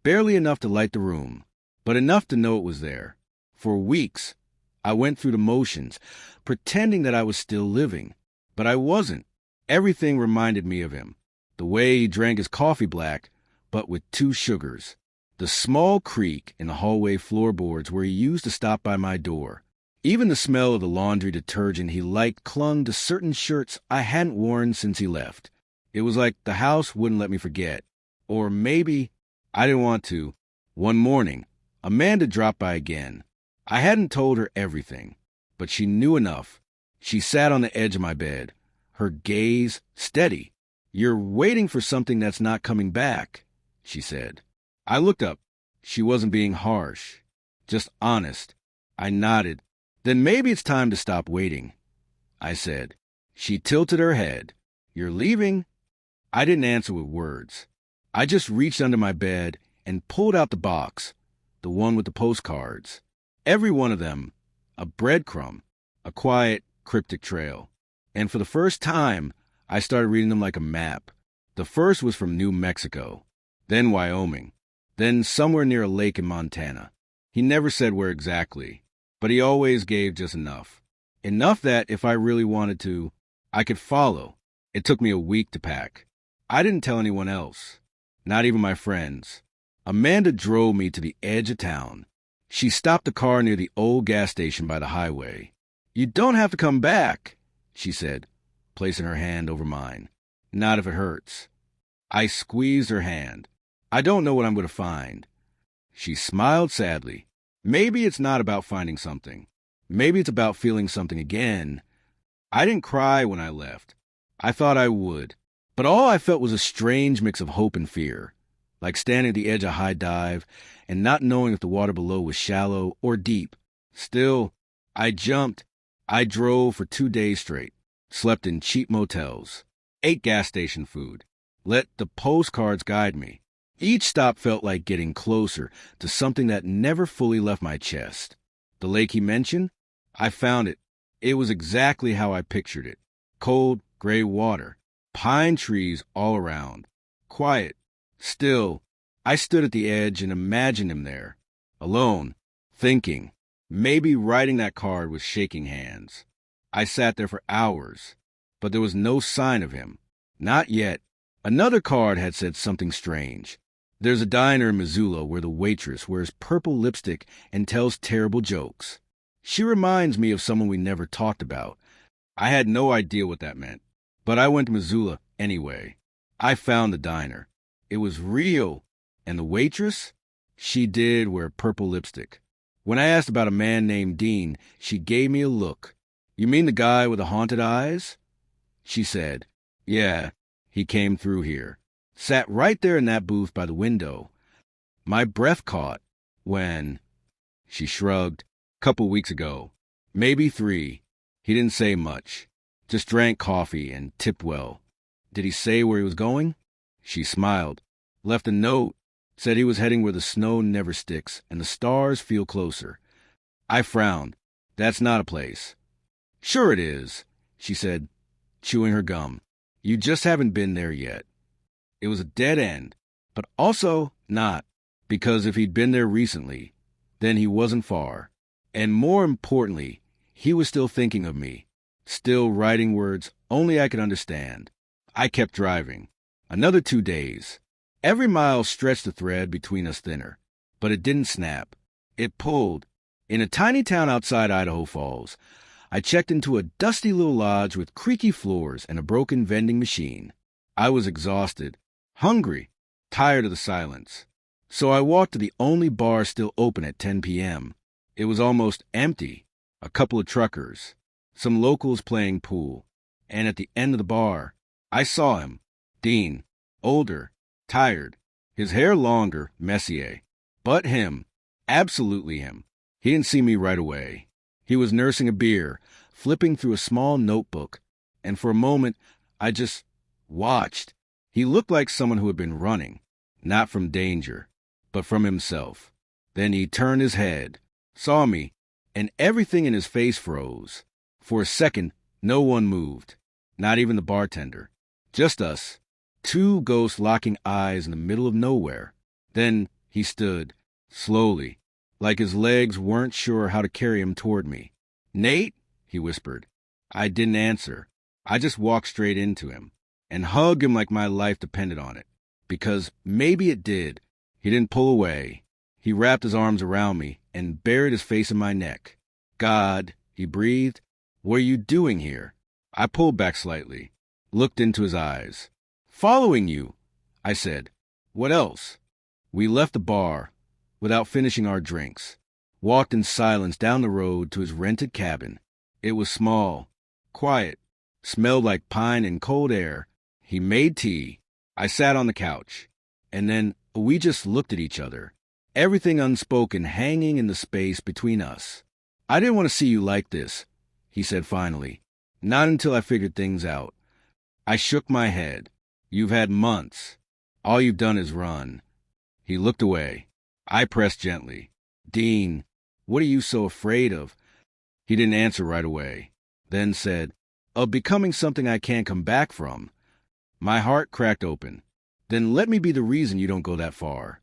Speaker 1: Barely enough to light the room, but enough to know it was there. For weeks, I went through the motions, pretending that I was still living. But I wasn't. Everything reminded me of him. The way he drank his coffee black, but with 2 sugars. The small creak in the hallway floorboards where he used to stop by my door. Even the smell of the laundry detergent he liked clung to certain shirts I hadn't worn since he left. It was like the house wouldn't let me forget. Or maybe I didn't want to. One morning, Amanda dropped by again. I hadn't told her everything, but she knew enough. She sat on the edge of my bed, her gaze steady. "You're waiting for something that's not coming back," she said. I looked up. She wasn't being harsh, just honest. I nodded. "Then maybe it's time to stop waiting," I said. She tilted her head. "You're leaving?" I didn't answer with words. I just reached under my bed and pulled out the box, the one with the postcards. Every one of them, a breadcrumb, a quiet, cryptic trail. And for the first time, I started reading them like a map. The first was from New Mexico, then Wyoming, then somewhere near a lake in Montana. He never said where exactly, but he always gave just enough. Enough that if I really wanted to, I could follow. It took me a week to pack. I didn't tell anyone else, not even my friends. Amanda drove me to the edge of town. She stopped the car near the old gas station by the highway. "You don't have to come back," she said, placing her hand over mine. "Not if it hurts." I squeezed her hand. "I don't know what I'm going to find." She smiled sadly. "Maybe it's not about finding something. Maybe it's about feeling something again." I didn't cry when I left. I thought I would. But all I felt was a strange mix of hope and fear. like standing at the edge of high dive and not knowing if the water below was shallow or deep. Still, I jumped. I drove for 2 days straight, slept in cheap motels, ate gas station food, let the postcards guide me. Each stop felt like getting closer to something that never fully left my chest. The lake he mentioned? I found it. It was exactly how I pictured it. Cold, gray water, pine trees all around, quiet, still. I stood at the edge and imagined him there, alone, thinking, maybe writing that card with shaking hands. I sat there for hours, but there was no sign of him. Not yet. Another card had said something strange. There's a diner in Missoula where the waitress wears purple lipstick and tells terrible jokes. She reminds me of someone we never talked about. I had no idea what that meant, but I went to Missoula anyway. I found the diner. It was real. And the waitress? She did wear purple lipstick. When I asked about a man named Dean, she gave me a look. You mean the guy with the haunted eyes? She said, yeah, he came through here. Sat right there in that booth by the window. My breath caught when... She shrugged. Couple weeks ago. Maybe 3. He didn't say much. Just drank coffee and tipped well. Did he say where he was going? She smiled. Left a note. Said he was heading where the snow never sticks and the stars feel closer. I frowned. That's not a place. Sure it is, she said, chewing her gum. You just haven't been there yet. It was a dead end, but also not, because if he'd been there recently, then he wasn't far. And more importantly, he was still thinking of me, still writing words only I could understand. I kept driving. Another 2 days. Every mile stretched the thread between us thinner, but it didn't snap. It pulled. In a tiny town outside Idaho Falls, I checked into a dusty little lodge with creaky floors and a broken vending machine. I was exhausted, hungry, tired of the silence. So I walked to the only bar still open at 10 p.m. It was almost empty. A couple of truckers, some locals playing pool. And at the end of the bar, I saw him. Dean. Older. Tired. His hair longer, Messier. But him. Absolutely him. He didn't see me right away. He was nursing a beer, flipping through a small notebook. And for a moment, I just watched. He looked like someone who had been running. Not from danger, but from himself. Then he turned his head, saw me, and everything in his face froze. For a second, no one moved. Not even the bartender. Just us. 2 ghosts locking eyes in the middle of nowhere. Then he stood, slowly, like his legs weren't sure how to carry him toward me. Nate, he whispered. I didn't answer. I just walked straight into him and hugged him like my life depended on it. Because maybe it did. He didn't pull away. He wrapped his arms around me and buried his face in my neck. God, he breathed. What are you doing here? I pulled back slightly, looked into his eyes. Following you, I said. What else? We left the bar without finishing our drinks, walked in silence down the road to his rented cabin. It was small, quiet, smelled like pine and cold air. He made tea. I sat on the couch, and then we just looked at each other, everything unspoken hanging in the space between us. I didn't want to see you like this, he said finally. Not until I figured things out. I shook my head. You've had months. All you've done is run. He looked away. I pressed gently. Dean, what are you so afraid of? He didn't answer right away, then said, of becoming something I can't come back from. My heart cracked open. Then let me be the reason you don't go that far.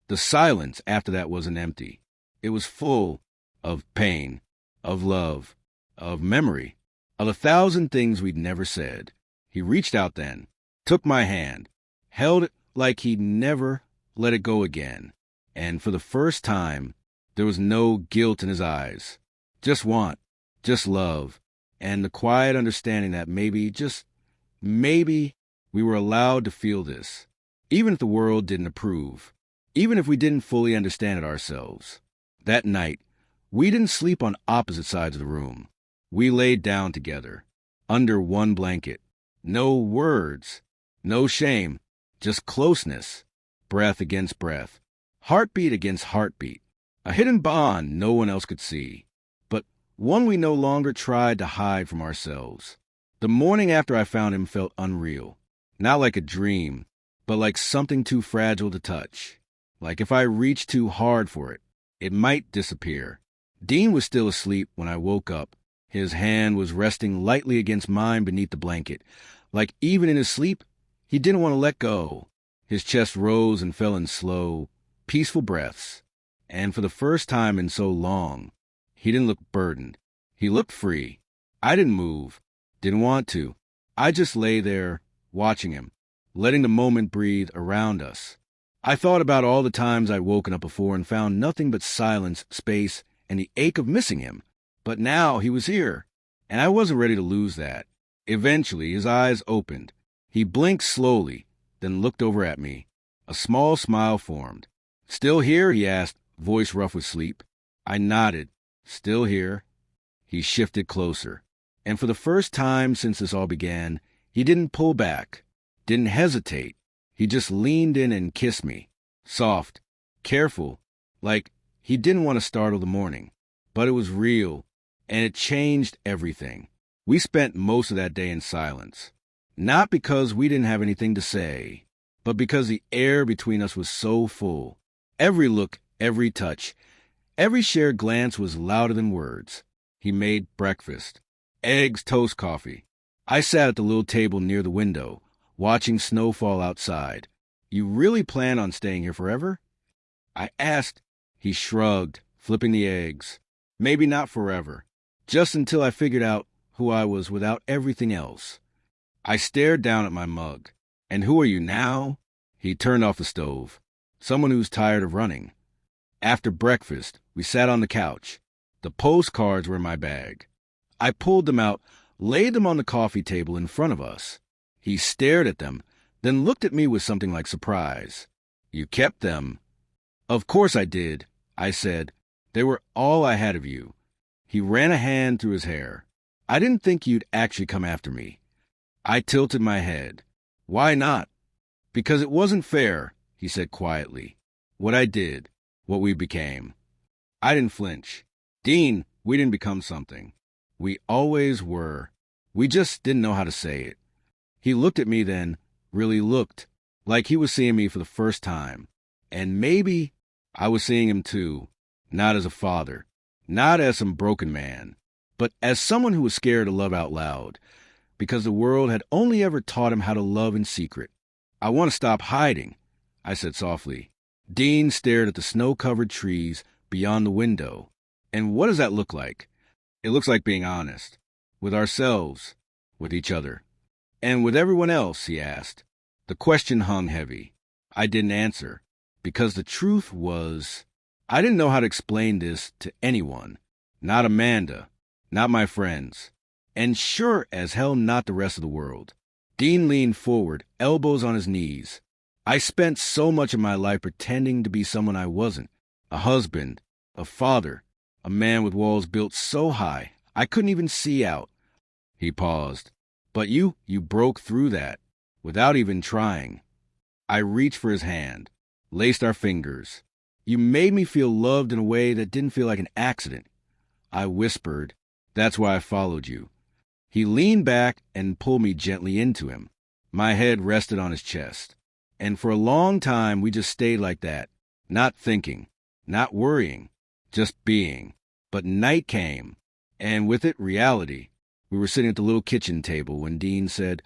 Speaker 1: The silence after that wasn't empty. It was full of pain, of love, of memory, of 1,000 things we'd never said. He reached out then, took my hand, held it like he'd never let it go again. And for the first time, there was no guilt in his eyes. Just want, just love, and the quiet understanding that maybe, just maybe, we were allowed to feel this, even if the world didn't approve, even if we didn't fully understand it ourselves. That night, we didn't sleep on opposite sides of the room. We laid down together, under one blanket. No words, no shame, just closeness. breath against breath, heartbeat against heartbeat, a hidden bond no one else could see, but one we no longer tried to hide from ourselves. The morning after I found him felt unreal, not like a dream, but like something too fragile to touch. Like if I reached too hard for it, it might disappear. Dean was still asleep when I woke up. His hand was resting lightly against mine beneath the blanket. Like even in his sleep, he didn't want to let go. His chest rose and fell in slow, peaceful breaths. And for the first time in so long, he didn't look burdened. He looked free. I didn't move, didn't want to. I just lay there, watching him, letting the moment breathe around us. I thought about all the times I'd woken up before and found nothing but silence, space, and the ache of missing him. But now he was here, and I wasn't ready to lose that. Eventually, his eyes opened. He blinked slowly, then looked over at me. A small smile formed. "Still here?" he asked, voice rough with sleep. I nodded. "Still here." He shifted closer. And for the first time since this all began, he didn't pull back, didn't hesitate. He just leaned in and kissed me. Soft, careful, like he didn't want to startle the morning. But it was real, and it changed everything. We spent most of that day in silence. Not because we didn't have anything to say, but because the air between us was so full. Every look, every touch, every shared glance was louder than words. He made breakfast. Eggs, toast, coffee. I sat at the little table near the window, watching snow fall outside. "You really plan on staying here forever?" I asked. He shrugged, flipping the eggs. "Maybe not forever. Just until I figured out who I was without everything else." I stared down at my mug. "And who are you now?" He turned off the stove. "Someone who's tired of running." After breakfast, we sat on the couch. The postcards were in my bag. I pulled them out, laid them on the coffee table in front of us. He stared at them, then looked at me with something like surprise. "You kept them?" "Of course I did," I said. "They were all I had of you." He ran a hand through his hair. "I didn't think you'd actually come after me." I tilted my head. "Why not?" "Because it wasn't fair," he said quietly. "What I did, what we became." I didn't flinch. "Dean, we didn't become something. We always were. We just didn't know how to say it." He looked at me then, really looked, like he was seeing me for the first time. And maybe I was seeing him too, not as a father, not as some broken man, but as someone who was scared to love out loud, because the world had only ever taught him how to love in secret. "I want to stop hiding," I said softly. Dean stared at the snow-covered trees beyond the window. "And what does that look like?" "It looks like being honest. With ourselves, with each other." "And with everyone else?" he asked. The question hung heavy. I didn't answer, because the truth was, I didn't know how to explain this to anyone. Not Amanda, not my friends, and sure as hell not the rest of the world. Dean leaned forward, elbows on his knees. "I spent so much of my life pretending to be someone I wasn't. A husband, a father, a man with walls built so high I couldn't even see out." He paused. "But you broke through that, without even trying." I reached for his hand, laced our fingers. "You made me feel loved in a way that didn't feel like an accident." I whispered, "That's why I followed you." He leaned back and pulled me gently into him. My head rested on his chest. And for a long time, we just stayed like that, not thinking, not worrying, just being. But night came, and with it, reality. We were sitting at the little kitchen table when Dean said,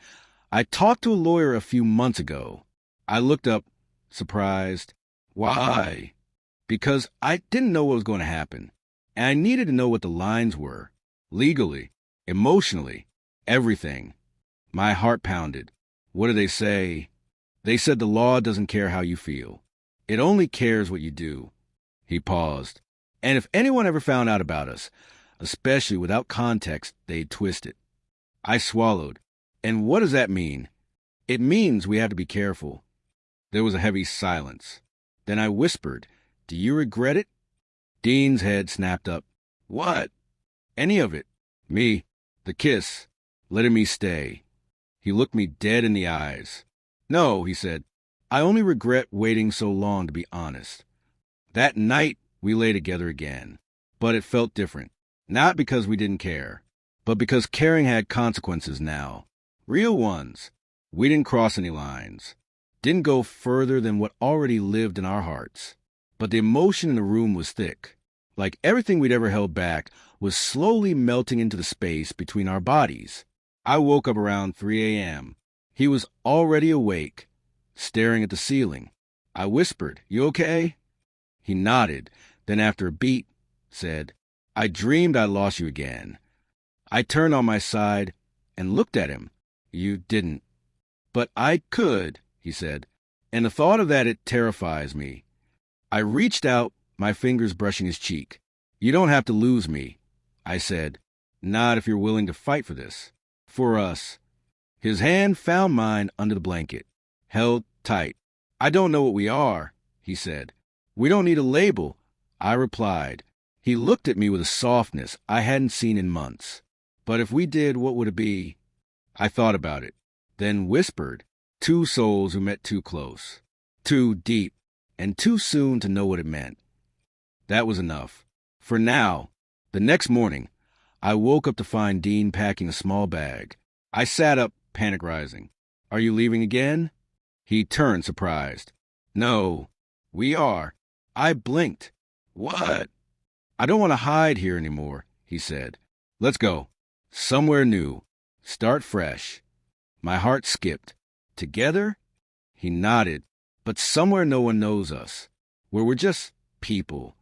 Speaker 1: "I talked to a lawyer a few months ago." I looked up, surprised. "Why?" "Because I didn't know what was going to happen, and I needed to know what the lines were. Legally, emotionally, everything." My heart pounded. "What do they say?" "They said the law doesn't care how you feel. It only cares what you do." He paused. "And if anyone ever found out about us, especially without context, they'd twist it." I swallowed. "And what does that mean?" "It means we have to be careful." There was a heavy silence. Then I whispered, "Do you regret it?" Dean's head snapped up. "What?" "Any of it. Me. The kiss. Letting me stay." He looked me dead in the eyes. "No," he said. I only regret waiting so long, to be honest. That night, we lay together again. But it felt different. Not because we didn't care, but because caring had consequences now. Real ones. We didn't cross any lines. Didn't go further than what already lived in our hearts. But the emotion in the room was thick. Like everything we'd ever held back was slowly melting into the space between our bodies. I woke up around 3 a.m. He was already awake, staring at the ceiling. I whispered, "You okay?" He nodded, then after a beat, said, "I dreamed I lost you again." I turned on my side and looked at him. "You didn't." "But I could," he said, "and the thought of that, it terrifies me." I reached out, my fingers brushing his cheek. "You don't have to lose me," I said. "Not if you're willing to fight for this. For us." His hand found mine under the blanket, held tight. "I don't know what we are," he said. "We don't need a label," I replied. He looked at me with a softness I hadn't seen in months. "But if we did, what would it be?" I thought about it, then whispered, "Two souls who met too close, too deep, and too soon to know what it meant." That was enough. For now. The next morning, I woke up to find Dean packing a small bag. I sat up, panic rising. "Are you leaving again?" He turned, surprised. "No, we are." I blinked. "What?" "I don't want to hide here anymore," he said. "Let's go. Somewhere new. Start fresh." My heart skipped. "Together?" He nodded. "But somewhere no one knows us. Where we're just people.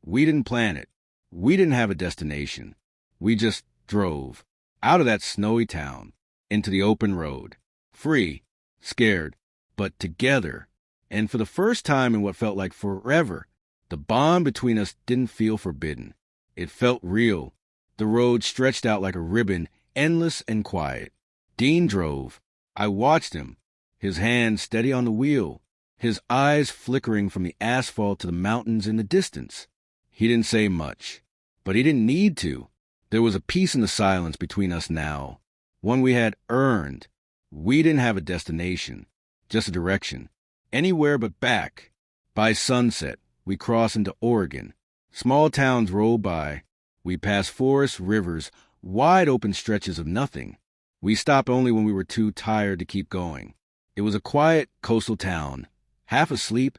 Speaker 1: We didn't plan it. We didn't have a destination. We just drove. Out of that snowy town. Into the open road. Free. Scared. But together. And for the first time in what felt like forever, the bond between us didn't feel forbidden. It felt real. The road stretched out like a ribbon, endless and quiet. Dean drove. I watched him, his hand steady on the wheel, his eyes flickering from the asphalt to the mountains in the distance. He didn't say much, but he didn't need to. There was a peace in the silence between us now, one we had earned. We didn't have a destination, just a direction. Anywhere but back. By sunset, we crossed into Oregon. Small towns rolled by. We passed forests, rivers, wide open stretches of nothing. We stopped only when we were too tired to keep going. It was a quiet coastal town, half asleep,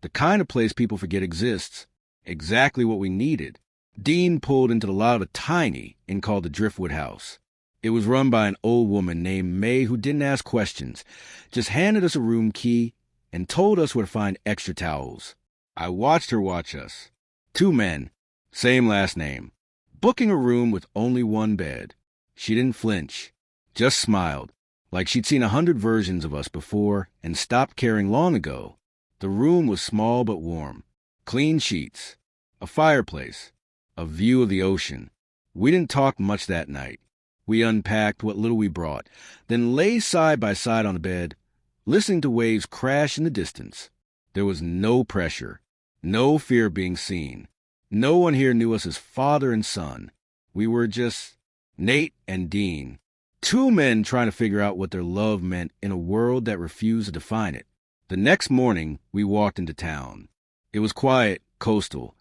Speaker 1: the kind of place people forget exists. Exactly what we needed. Dean pulled into the lot of a tiny inn called the Driftwood House. It was run by an old woman named May who didn't ask questions, just handed us a room key and told us where to find extra towels. I watched her watch us. Two men, same last name, booking a room with only one bed. She didn't flinch, just smiled, like she'd seen 100 versions of us before and stopped caring long ago. The room was small but warm. Clean sheets, a fireplace, a view of the ocean. We didn't talk much that night. We unpacked what little we brought, then lay side by side on the bed, listening to waves crash in the distance. There was no pressure, no fear of being seen. No one here knew us as father and son. We were just Nate and Dean, two men trying to figure out what their love meant in a world that refused to define it. The next morning, we walked into town. It was quiet, coastal,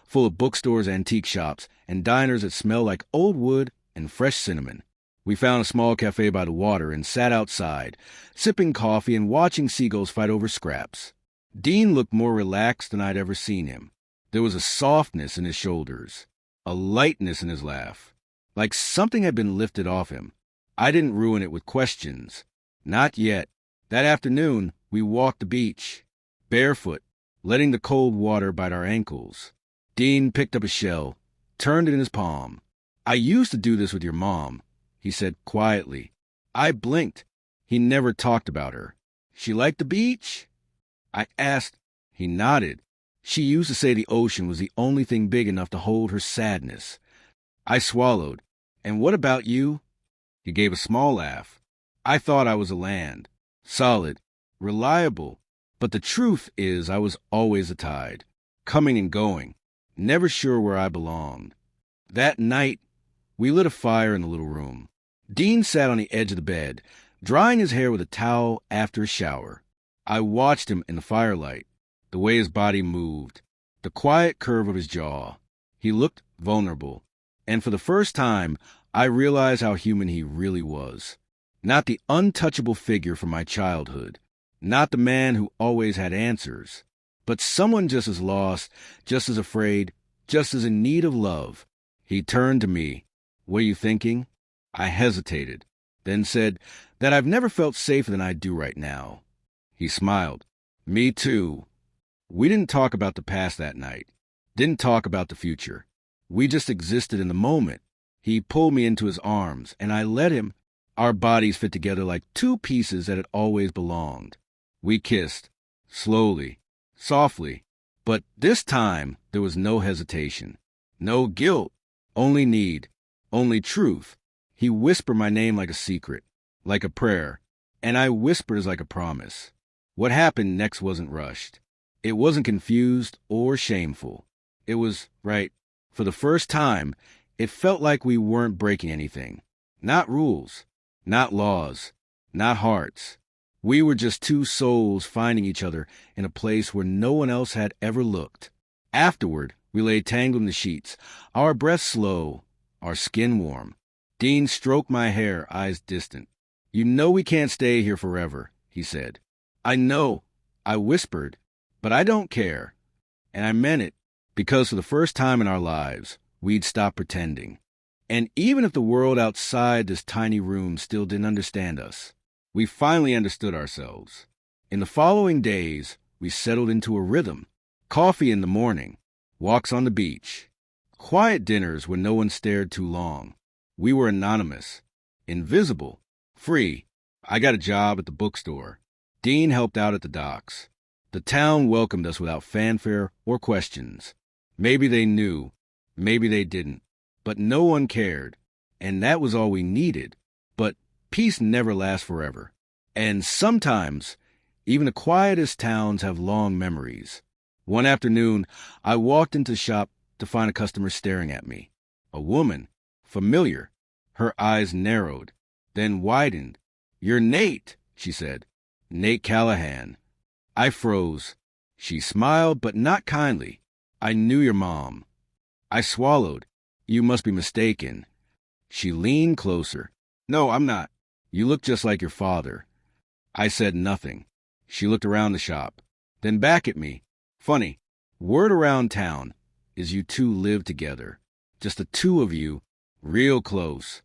Speaker 1: full of bookstores, antique shops, and diners that smelled like old wood and fresh cinnamon. We found a small cafe by the water and sat outside, sipping coffee and watching seagulls fight over scraps. Dean looked more relaxed than I'd ever seen him. There was a softness in his shoulders, a lightness in his laugh, like something had been lifted off him. I didn't ruin it with questions. Not yet. That afternoon, we walked the beach, barefoot, letting the cold water bite our ankles. Dean picked up a shell, turned it in his palm. "I used to do this with your mom," he said quietly. I blinked. He never talked about her. "She liked the beach?" I asked. He nodded. "She used to say the ocean was the only thing big enough to hold her sadness." I swallowed. "And what about you?" He gave a small laugh. "I thought I was a land. Solid. Reliable. But the truth is I was always a tide. Coming and going. Never sure where I belonged." That night, we lit a fire in the little room. Dean sat on the edge of the bed, drying his hair with a towel after a shower. I watched him in the firelight, the way his body moved, the quiet curve of his jaw. He looked vulnerable, and for the first time, I realized how human he really was. Not the untouchable figure from my childhood, not the man who always had answers, but someone just as lost, just as afraid, just as in need of love. He turned to me. "What are you thinking?" I hesitated, then said that I've never felt safer than I do right now. He smiled. "Me too." We didn't talk about the past that night, didn't talk about the future. We just existed in the moment. He pulled me into his arms, and I let him. Our bodies fit together like two pieces that had always belonged. We kissed, slowly, softly, but this time there was no hesitation, no guilt, only need, only truth. He whispered my name like a secret, like a prayer, and I whispered as like a promise. What happened next wasn't rushed. It wasn't confused or shameful. It was right. For the first time, it felt like we weren't breaking anything. Not rules, not laws, not hearts. We were just two souls finding each other in a place where no one else had ever looked. Afterward, we lay tangled in the sheets, our breaths slow, our skin warm. Dean stroked my hair, eyes distant. "You know we can't stay here forever," he said. "I know," I whispered, "but I don't care." And I meant it, because for the first time in our lives, we'd stopped pretending. And even if the world outside this tiny room still didn't understand us, we finally understood ourselves. In the following days, we settled into a rhythm. Coffee in the morning, walks on the beach, quiet dinners where no one stared too long. We were anonymous, invisible, free. I got a job at the bookstore. Dean helped out at the docks. The town welcomed us without fanfare or questions. Maybe they knew, maybe they didn't, but no one cared, and that was all we needed. But peace never lasts forever, and sometimes even the quietest towns have long memories. One afternoon, I walked into the shop to find a customer staring at me. A woman, familiar. Her eyes narrowed, then widened. "You're Nate," she said. "Nate Callahan." I froze. She smiled, but not kindly. "I knew your mom." I swallowed. "You must be mistaken." She leaned closer. "No, I'm not. You look just like your father." I said nothing. She looked around the shop, then back at me. "Funny, word around town is you two live together. Just the two of you, real close."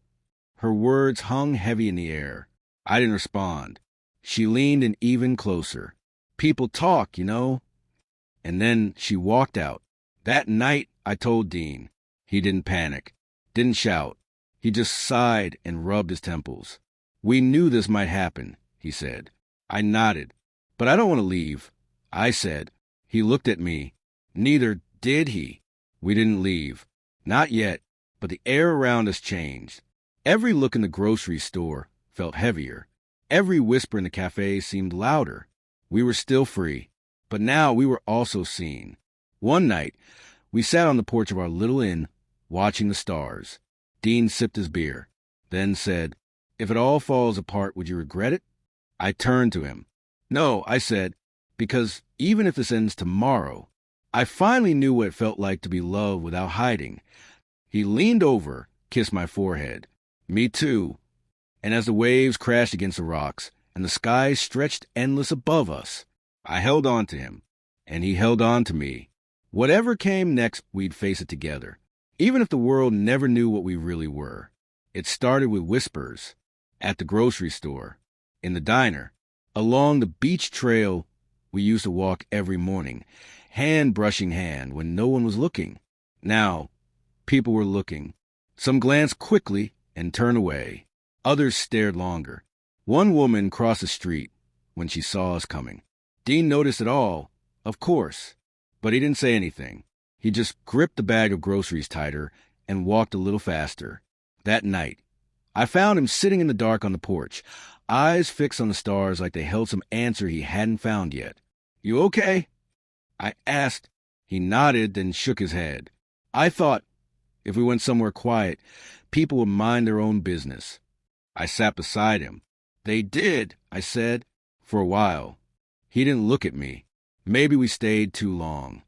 Speaker 1: Her words hung heavy in the air. I didn't respond. She leaned in even closer. "People talk, you know." And then she walked out. That night, I told Dean. He didn't panic, didn't shout. He just sighed and rubbed his temples. "We knew this might happen," he said. I nodded. "But I don't want to leave," I said. He looked at me. Neither did he. We didn't leave. Not yet, but the air around us changed. Every look in the grocery store felt heavier. Every whisper in the cafe seemed louder. We were still free, but now we were also seen. One night, we sat on the porch of our little inn, watching the stars. Dean sipped his beer, then said, "If it all falls apart, would you regret it?" I turned to him. "No," I said, "because even if this ends tomorrow, I finally knew what it felt like to be loved without hiding." He leaned over, kissed my forehead. "Me too." And as the waves crashed against the rocks and the sky stretched endless above us, I held on to him, and he held on to me. Whatever came next, we'd face it together, even if the world never knew what we really were. It started with whispers, at the grocery store, in the diner, along the beach trail we used to walk every morning, hand brushing hand when no one was looking. Now, people were looking. Some glanced quickly and turned away. Others stared longer. One woman crossed the street when she saw us coming. Dean noticed it all, of course, but he didn't say anything. He just gripped the bag of groceries tighter and walked a little faster. That night, I found him sitting in the dark on the porch, eyes fixed on the stars like they held some answer he hadn't found yet. "You okay?" I asked. He nodded, then shook his head. I thought, if we went somewhere quiet, people would mind their own business. I sat beside him. "They did," I said, "for a while." He didn't look at me. Maybe we stayed too long.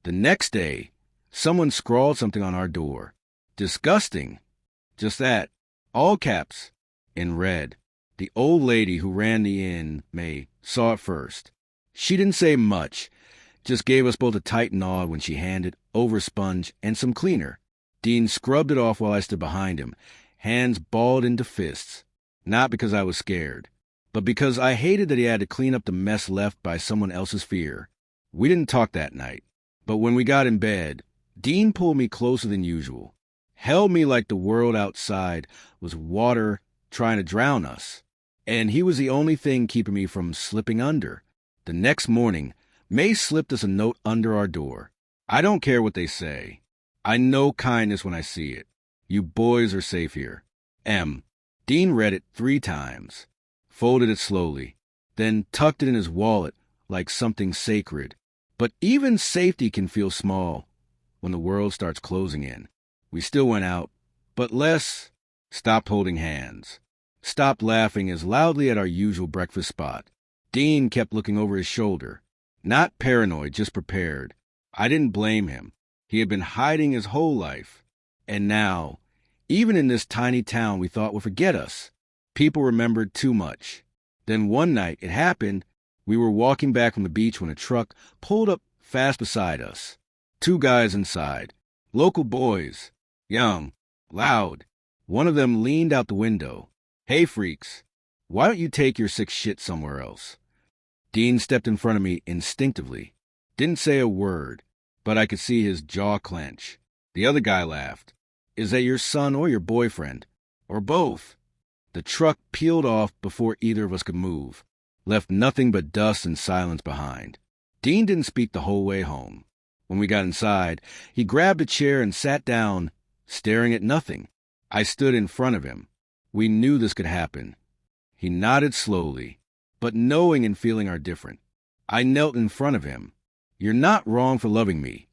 Speaker 1: The next day, someone scrawled something on our door. Disgusting. Just that. All caps. In red. The old lady who ran the inn, May, saw it first. She didn't say much, just gave us both a tight nod when she handed over a sponge and some cleaner. Dean scrubbed it off while I stood behind him, hands balled into fists. Not because I was scared, but because I hated that he had to clean up the mess left by someone else's fear. We didn't talk that night, but when we got in bed, Dean pulled me closer than usual, held me like the world outside was water trying to drown us, and he was the only thing keeping me from slipping under. The next morning, May slipped us a note under our door. I don't care what they say. I know kindness when I see it. You boys are safe here. M. Dean read it 3 times, folded it slowly, then tucked it in his wallet like something sacred. But even safety can feel small when the world starts closing in. We still went out, but less. Stopped holding hands. Stopped laughing as loudly at our usual breakfast spot. Dean kept looking over his shoulder. Not paranoid, just prepared. I didn't blame him. He had been hiding his whole life. And now, even in this tiny town we thought would forget us, people remembered too much. Then one night, it happened, we were walking back from the beach when a truck pulled up fast beside us. 2 guys inside. Local boys. Young. Loud. One of them leaned out the window. Hey, freaks. Why don't you take your sick shit somewhere else? Dean stepped in front of me instinctively. Didn't say a word, but I could see his jaw clench. The other guy laughed. Is that your son or your boyfriend? Or both? The truck peeled off before either of us could move, left nothing but dust and silence behind. Dean didn't speak the whole way home. When we got inside, he grabbed a chair and sat down, staring at nothing. I stood in front of him. We knew this could happen. He nodded slowly, but knowing and feeling are different. I knelt in front of him. You're not wrong for loving me.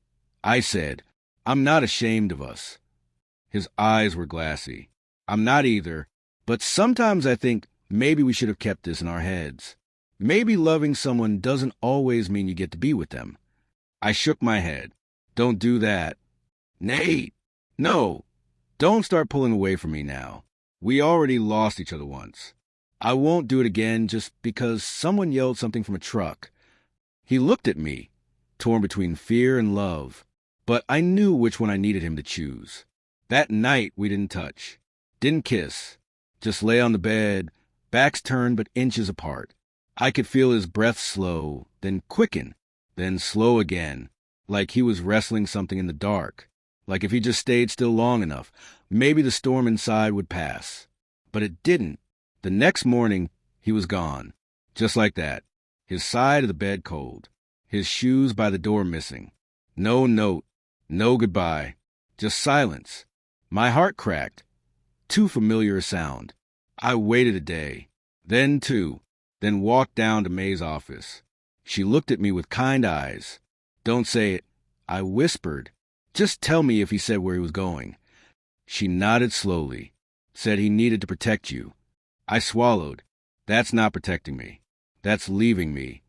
Speaker 1: I said, I'm not ashamed of us. His eyes were glassy. I'm not either, but sometimes I think maybe we should have kept this in our heads. Maybe loving someone doesn't always mean you get to be with them. I shook my head. Don't do that. Nate! No! Don't start pulling away from me now. We already lost each other once. I won't do it again just because someone yelled something from a truck. He looked at me, torn between fear and love, but I knew which one I needed him to choose. That night we didn't touch, didn't kiss, just lay on the bed, backs turned but inches apart. I could feel his breath slow, then quicken, then slow again, like he was wrestling something in the dark. Like if he just stayed still long enough, maybe the storm inside would pass. But it didn't. The next morning, he was gone. Just like that. His side of the bed cold. His shoes by the door missing. No note. No goodbye. Just silence. My heart cracked. Too familiar a sound. I waited a day. Then 2. Then walked down to May's office. She looked at me with kind eyes. Don't say it. I whispered. Just tell me if he said where he was going. She nodded slowly. Said he needed to protect you. I swallowed. That's not protecting me. That's leaving me.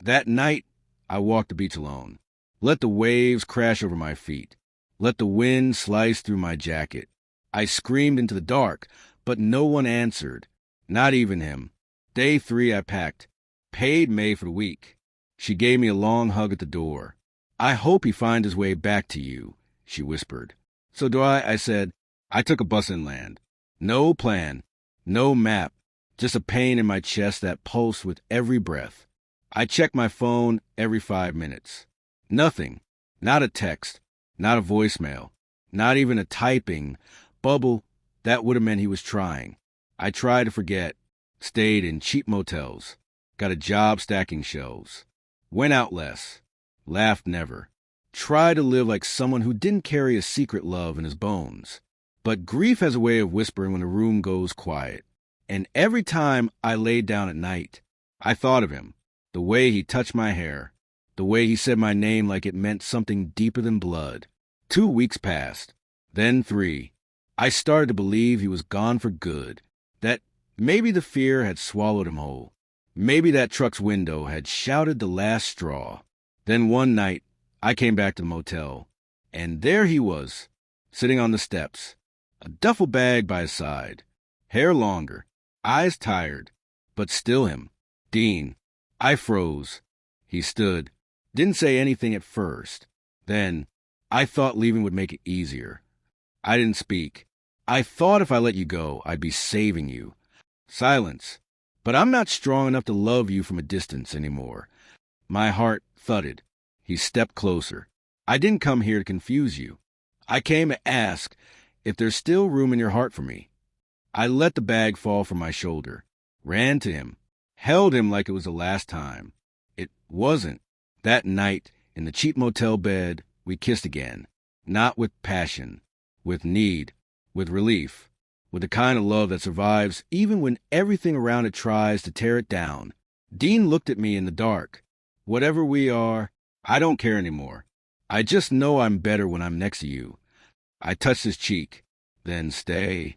Speaker 1: That night, I walked the beach alone. Let the waves crash over my feet. Let the wind slice through my jacket. I screamed into the dark, but no one answered. Not even him. Day 3 I packed. Paid May for the week. She gave me a long hug at the door. I hope he finds his way back to you, she whispered. So do I said. I took a bus inland. No plan. No map. Just a pain in my chest that pulsed with every breath. I checked my phone every 5 minutes. Nothing. Not a text. Not a voicemail. Not even a typing bubble that would have meant he was trying. I tried to forget. Stayed in cheap motels. Got a job stacking shelves. Went out less. Laughed never. Tried to live like someone who didn't carry a secret love in his bones. But grief has a way of whispering when the room goes quiet. And every time I laid down at night, I thought of him. The way he touched my hair. The way he said my name like it meant something deeper than blood. 2 weeks passed. Then 3. I started to believe he was gone for good. That maybe the fear had swallowed him whole. Maybe that truck's window had shouted the last straw. Then one night, I came back to the motel, and there he was, sitting on the steps, a duffel bag by his side, hair longer, eyes tired, but still him. Dean. I froze. He stood, didn't say anything at first. Then, I thought leaving would make it easier. I didn't speak. I thought if I let you go, I'd be saving you. Silence. But I'm not strong enough to love you from a distance anymore. My heart thudded. He stepped closer. I didn't come here to confuse you. I came to ask if there's still room in your heart for me. I let the bag fall from my shoulder, ran to him, held him like it was the last time. It wasn't. That night, in the cheap motel bed, we kissed again. Not with passion, with need, with relief, with the kind of love that survives even when everything around it tries to tear it down. Dean looked at me in the dark. Whatever we are, I don't care anymore. I just know I'm better when I'm next to you. I touched his cheek. Then stay.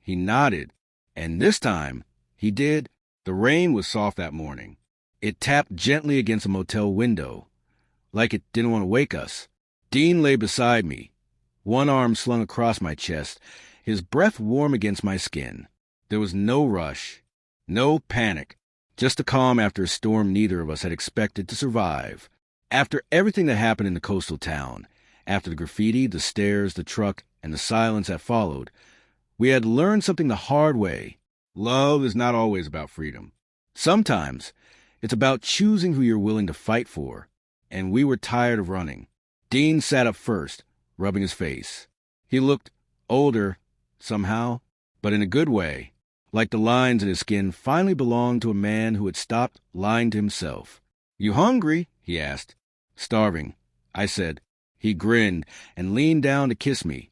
Speaker 1: He nodded, and this time, he did. The rain was soft that morning. It tapped gently against a motel window, like it didn't want to wake us. Dean lay beside me, one arm slung across my chest, his breath warm against my skin. There was no rush, no panic, just a calm after a storm neither of us had expected to survive. After everything that happened in the coastal town, after the graffiti, the stairs, the truck, and the silence that followed, we had learned something the hard way. Love is not always about freedom. Sometimes it's about choosing who you're willing to fight for, and we were tired of running. Dean sat up first, rubbing his face. He looked older, somehow, but in a good way, like the lines in his skin finally belonged to a man who had stopped lying to himself. "You hungry?" he asked. "Starving," I said. He grinned and leaned down to kiss me.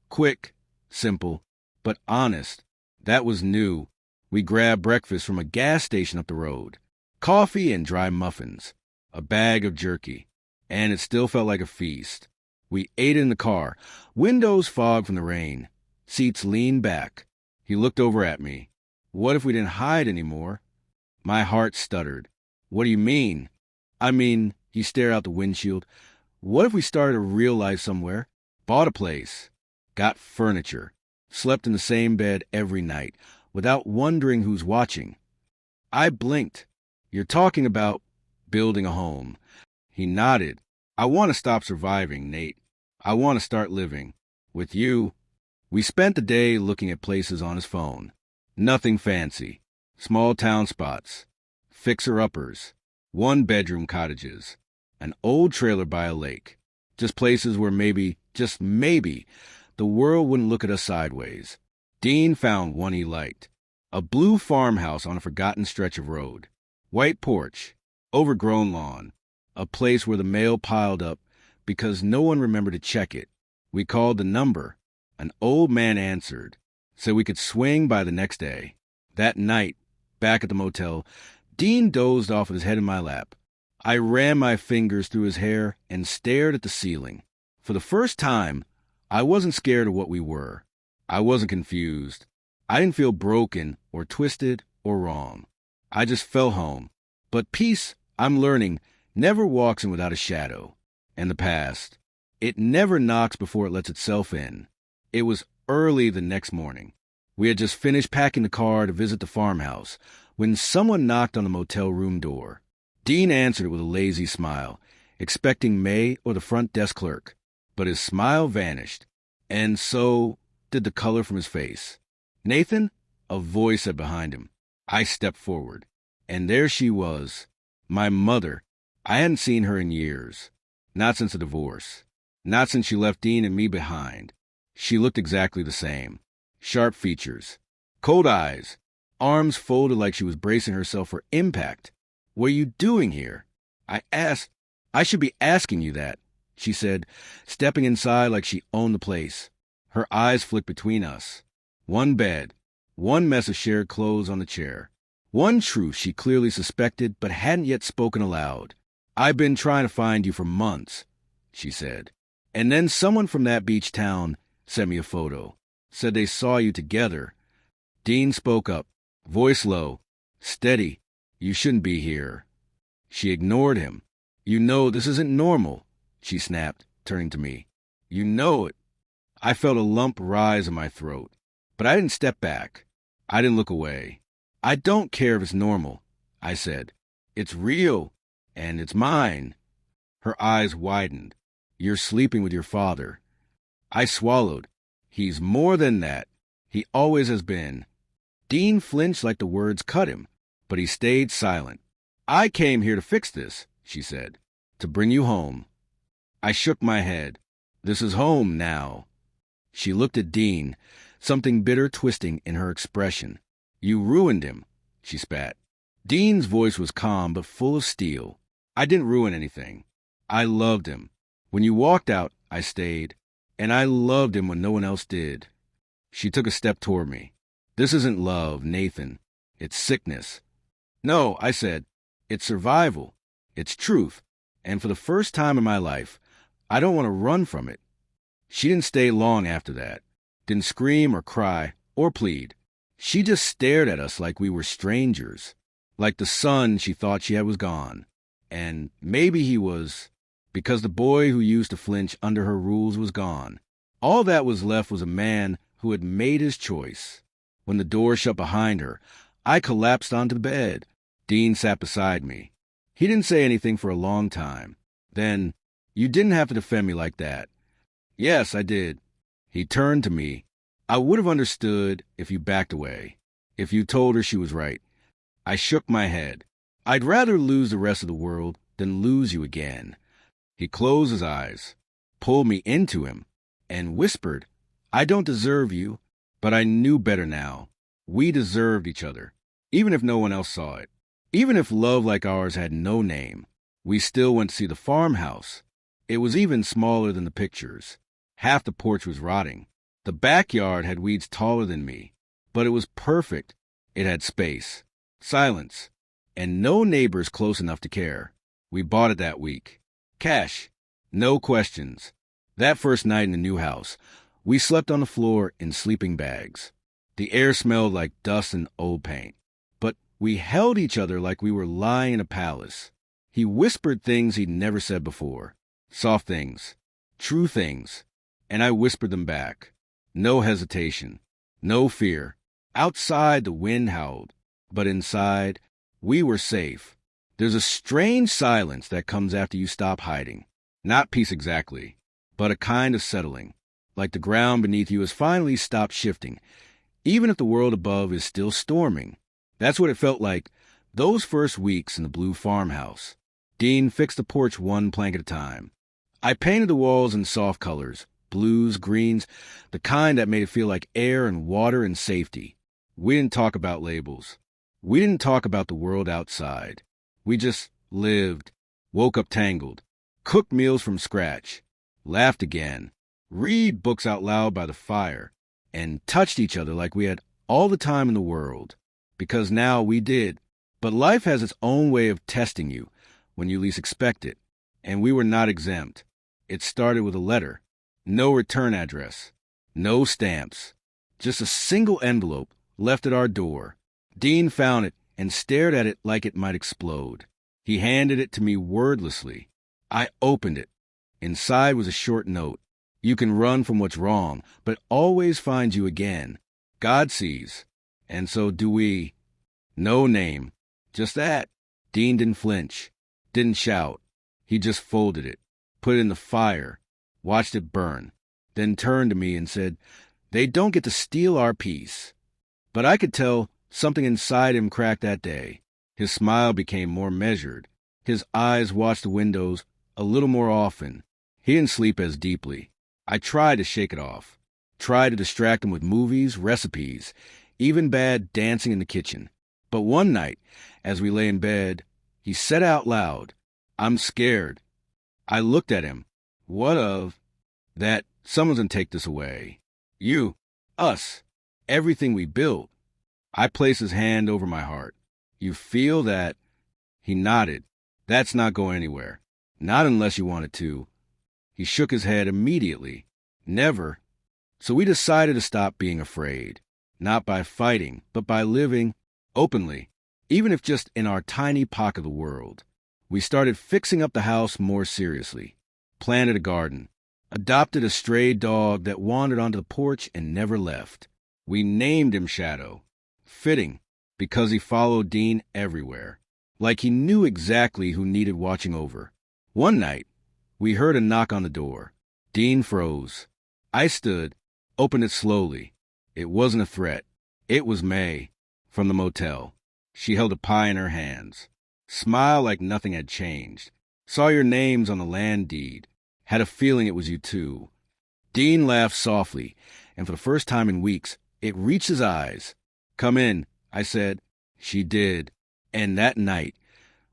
Speaker 1: Quick, simple, but honest. That was new. We grabbed breakfast from a gas station up the road. Coffee and dry muffins. A bag of jerky. And it still felt like a feast. We ate in the car. Windows fogged from the rain. Seats leaned back. He looked over at me. What if we didn't hide anymore? My heart stuttered. What do you mean? I mean, he stared out the windshield. What if we started a real life somewhere? Bought a place. Got furniture. Slept in the same bed every night, without wondering who's watching. I blinked. You're talking about building a home. He nodded. I want to stop surviving, Nate. I want to start living. With you. We spent the day looking at places on his phone. Nothing fancy. Small town spots. Fixer-uppers. One-bedroom cottages. An old trailer by a lake. Just places where maybe, just maybe, the world wouldn't look at us sideways. Dean found one he liked. A blue farmhouse on a forgotten stretch of road. White porch. Overgrown lawn. A place where the mail piled up because no one remembered to check it. We called the number. An old man answered. Said we could swing by the next day. That night, back at the motel, Dean dozed off with his head in my lap. I ran my fingers through his hair and stared at the ceiling. For the first time, I wasn't scared of what we were. I wasn't confused. I didn't feel broken or twisted or wrong. I just fell home. But peace, I'm learning, never walks in without a shadow. And the past, it never knocks before it lets itself in. It was early the next morning. We had just finished packing the car to visit the farmhouse when someone knocked on the motel room door. Dean answered it with a lazy smile, expecting May or the front desk clerk. But his smile vanished, and so did the color from his face. "Nathan?" a voice said behind him. I stepped forward, and there she was, my mother. I hadn't seen her in years, not since the divorce, not since she left Dean and me behind. She looked exactly the same. Sharp features, cold eyes, arms folded like she was bracing herself for impact. "What are you doing here?" I asked. "I should be asking you that," she said, stepping inside like she owned the place. Her eyes flicked between us. One bed, one mess of shared clothes on the chair. One truth she clearly suspected but hadn't yet spoken aloud. "I've been trying to find you for months," she said. "And then someone from that beach town sent me a photo. Said they saw you together." Dean spoke up, voice low, steady. You shouldn't be here. She ignored him. You know this isn't normal, she snapped, turning to me. You know it. I felt a lump rise in my throat, but I didn't step back. I didn't look away. I don't care if it's normal, I said. It's real, and it's mine. Her eyes widened. You're sleeping with your father. I swallowed. He's more than that. He always has been. Dean flinched like the words cut him, but he stayed silent. I came here to fix this, she said, to bring you home. I shook my head. This is home now. She looked at Dean, something bitter twisting in her expression. You ruined him, she spat. Dean's voice was calm but full of steel. I didn't ruin anything. I loved him. When you walked out, I stayed, and I loved him when no one else did. She took a step toward me. This isn't love, Nathan. It's sickness. No, I said. It's survival. It's truth. And for the first time in my life, I don't want to run from it. She didn't stay long after that. Didn't scream or cry or plead. She just stared at us like we were strangers. Like the son she thought she had was gone. And maybe he was, because the boy who used to flinch under her rules was gone. All that was left was a man who had made his choice. When the door shut behind her, I collapsed onto the bed. Dean sat beside me. He didn't say anything for a long time. Then, you didn't have to defend me like that. Yes, I did. He turned to me. I would have understood if you backed away, if you told her she was right. I shook my head. I'd rather lose the rest of the world than lose you again. He closed his eyes, pulled me into him, and whispered, I don't deserve you, but I knew better now. We deserved each other, even if no one else saw it. Even if love like ours had no name, we still went to see the farmhouse. It was even smaller than the pictures. Half the porch was rotting. The backyard had weeds taller than me, but it was perfect. It had space, silence, and no neighbors close enough to care. We bought it that week. Cash. No questions. That first night in the new house, we slept on the floor in sleeping bags. The air smelled like dust and old paint. But we held each other like we were lying in a palace. He whispered things he'd never said before. Soft things. True things. And I whispered them back. No hesitation. No fear. Outside, the wind howled. But inside, we were safe. There's a strange silence that comes after you stop hiding. Not peace exactly, but a kind of settling. Like the ground beneath you has finally stopped shifting, even if the world above is still storming. That's what it felt like those first weeks in the blue farmhouse. Dean fixed the porch one plank at a time. I painted the walls in soft colors, blues, greens, the kind that made it feel like air and water and safety. We didn't talk about labels. We didn't talk about the world outside. We just lived, woke up tangled, cooked meals from scratch, laughed again, read books out loud by the fire, and touched each other like we had all the time in the world. Because now we did. But life has its own way of testing you when you least expect it, and we were not exempt. It started with a letter. No return address. No stamps. Just a single envelope left at our door. Dean found it and stared at it like it might explode. He handed it to me wordlessly. I opened it. Inside was a short note. You can run from what's wrong, but always finds you again. God sees. And so do we. No name. Just that. Dean didn't flinch. Didn't shout. He just folded it. Put it in the fire. Watched it burn. Then turned to me and said, They don't get to steal our peace. But I could tell something inside him cracked that day. His smile became more measured. His eyes watched the windows a little more often. He didn't sleep as deeply. I tried to shake it off. Tried to distract him with movies, recipes, even bad dancing in the kitchen. But one night, as we lay in bed, he said out loud, I'm scared. I looked at him. What of? That someone's gonna take this away. You. Us. Everything we built. I placed his hand over my heart. You feel that? He nodded. That's not going anywhere. Not unless you want it to. He shook his head immediately. Never. So we decided to stop being afraid. Not by fighting, but by living openly. even if just in our tiny pocket of the world. We started fixing up the house more seriously, planted a garden, adopted a stray dog that wandered onto the porch and never left. We named him Shadow. Fitting, because he followed Dean everywhere, like he knew exactly who needed watching over. One night, we heard a knock on the door. Dean froze. I stood, opened it slowly. It wasn't a threat. It was May, from the motel. She held a pie in her hands. Smiled like nothing had changed. Saw your names on the land deed. Had a feeling it was you too. Dean laughed softly, and for the first time in weeks, it reached his eyes. Come in, I said. She did. And that night,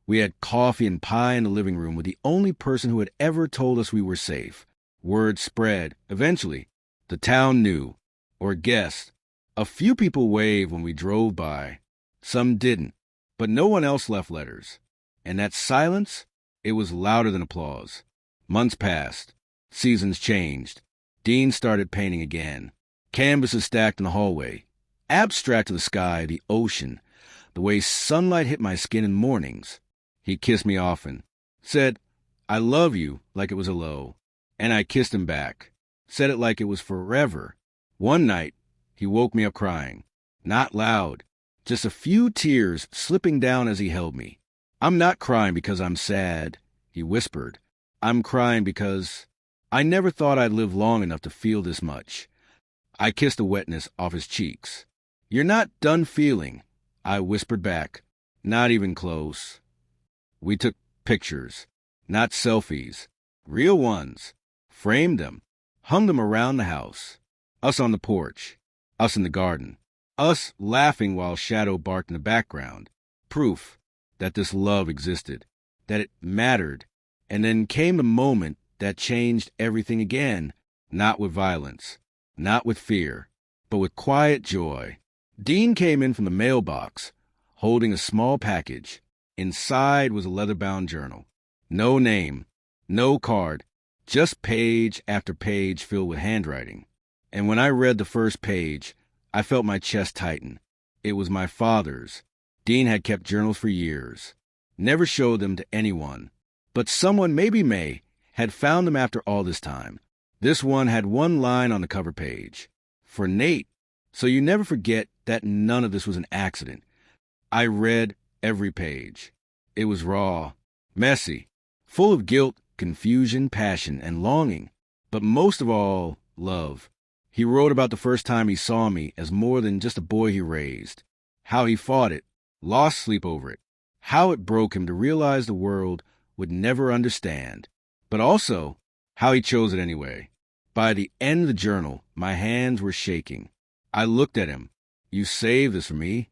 Speaker 1: we had coffee and pie in the living room with the only person who had ever told us we were safe. Word spread. Eventually, the town knew, or guessed. A few people waved when we drove by. Some didn't, but no one else left letters. And that silence, it was louder than applause. Months passed. Seasons changed. Dean started painting again. Canvases stacked in the hallway. Abstract to the sky, the ocean, the way sunlight hit my skin in mornings. He kissed me often. Said, I love you, like it was hello. And I kissed him back. Said it like it was forever. One night, he woke me up crying. Not loud. Just a few tears slipping down as he held me. I'm not crying because I'm sad, he whispered. I'm crying because I never thought I'd live long enough to feel this much. I kissed the wetness off his cheeks. You're not done feeling, I whispered back. Not even close. We took pictures, not selfies, real ones, framed them, hung them around the house. Us on the porch, us in the garden, us laughing while Shadow barked in the background. Proof that this love existed, that it mattered. And then came the moment that changed everything again, not with violence, not with fear, but with quiet joy. Dean came in from the mailbox, holding a small package. Inside was a leather-bound journal. No name, no card, just page after page filled with handwriting. And when I read the first page, I felt my chest tighten. It was my father's. Dean had kept journals for years, never showed them to anyone. But someone, maybe May, had found them after all this time. This one had one line on the cover page. For Nate, so you never forget that none of this was an accident. I read every page. It was raw, messy, full of guilt, confusion, passion, and longing. But most of all, love. He wrote about the first time he saw me as more than just a boy he raised. How he fought it, lost sleep over it. How it broke him to realize the world would never understand, but also how he chose it anyway. By the end of the journal, my hands were shaking. I looked at him. You saved this for me?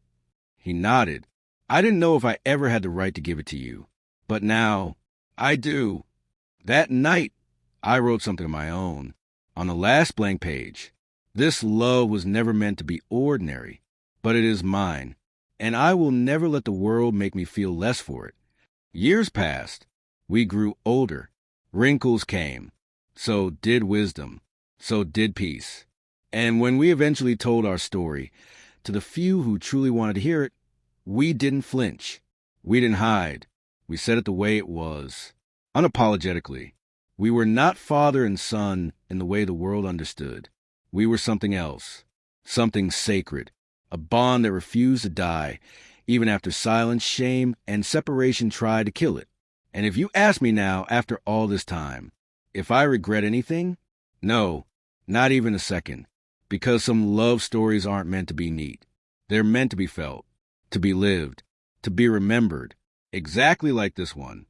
Speaker 1: He nodded. I didn't know if I ever had the right to give it to you, but now I do. That night, I wrote something of my own. On the last blank page, this love was never meant to be ordinary, but it is mine, and I will never let the world make me feel less for it. Years passed. We grew older. Wrinkles came. So did wisdom. So did peace. And when we eventually told our story, to the few who truly wanted to hear it, we didn't flinch. We didn't hide. We said it the way it was, unapologetically. We were not father and son in the way the world understood. We were something else, something sacred, a bond that refused to die, even after silence, shame, and separation tried to kill it. And if you ask me now, after all this time, if I regret anything, no, not even a second, because some love stories aren't meant to be neat. They're meant to be felt, to be lived, to be remembered, exactly like this one.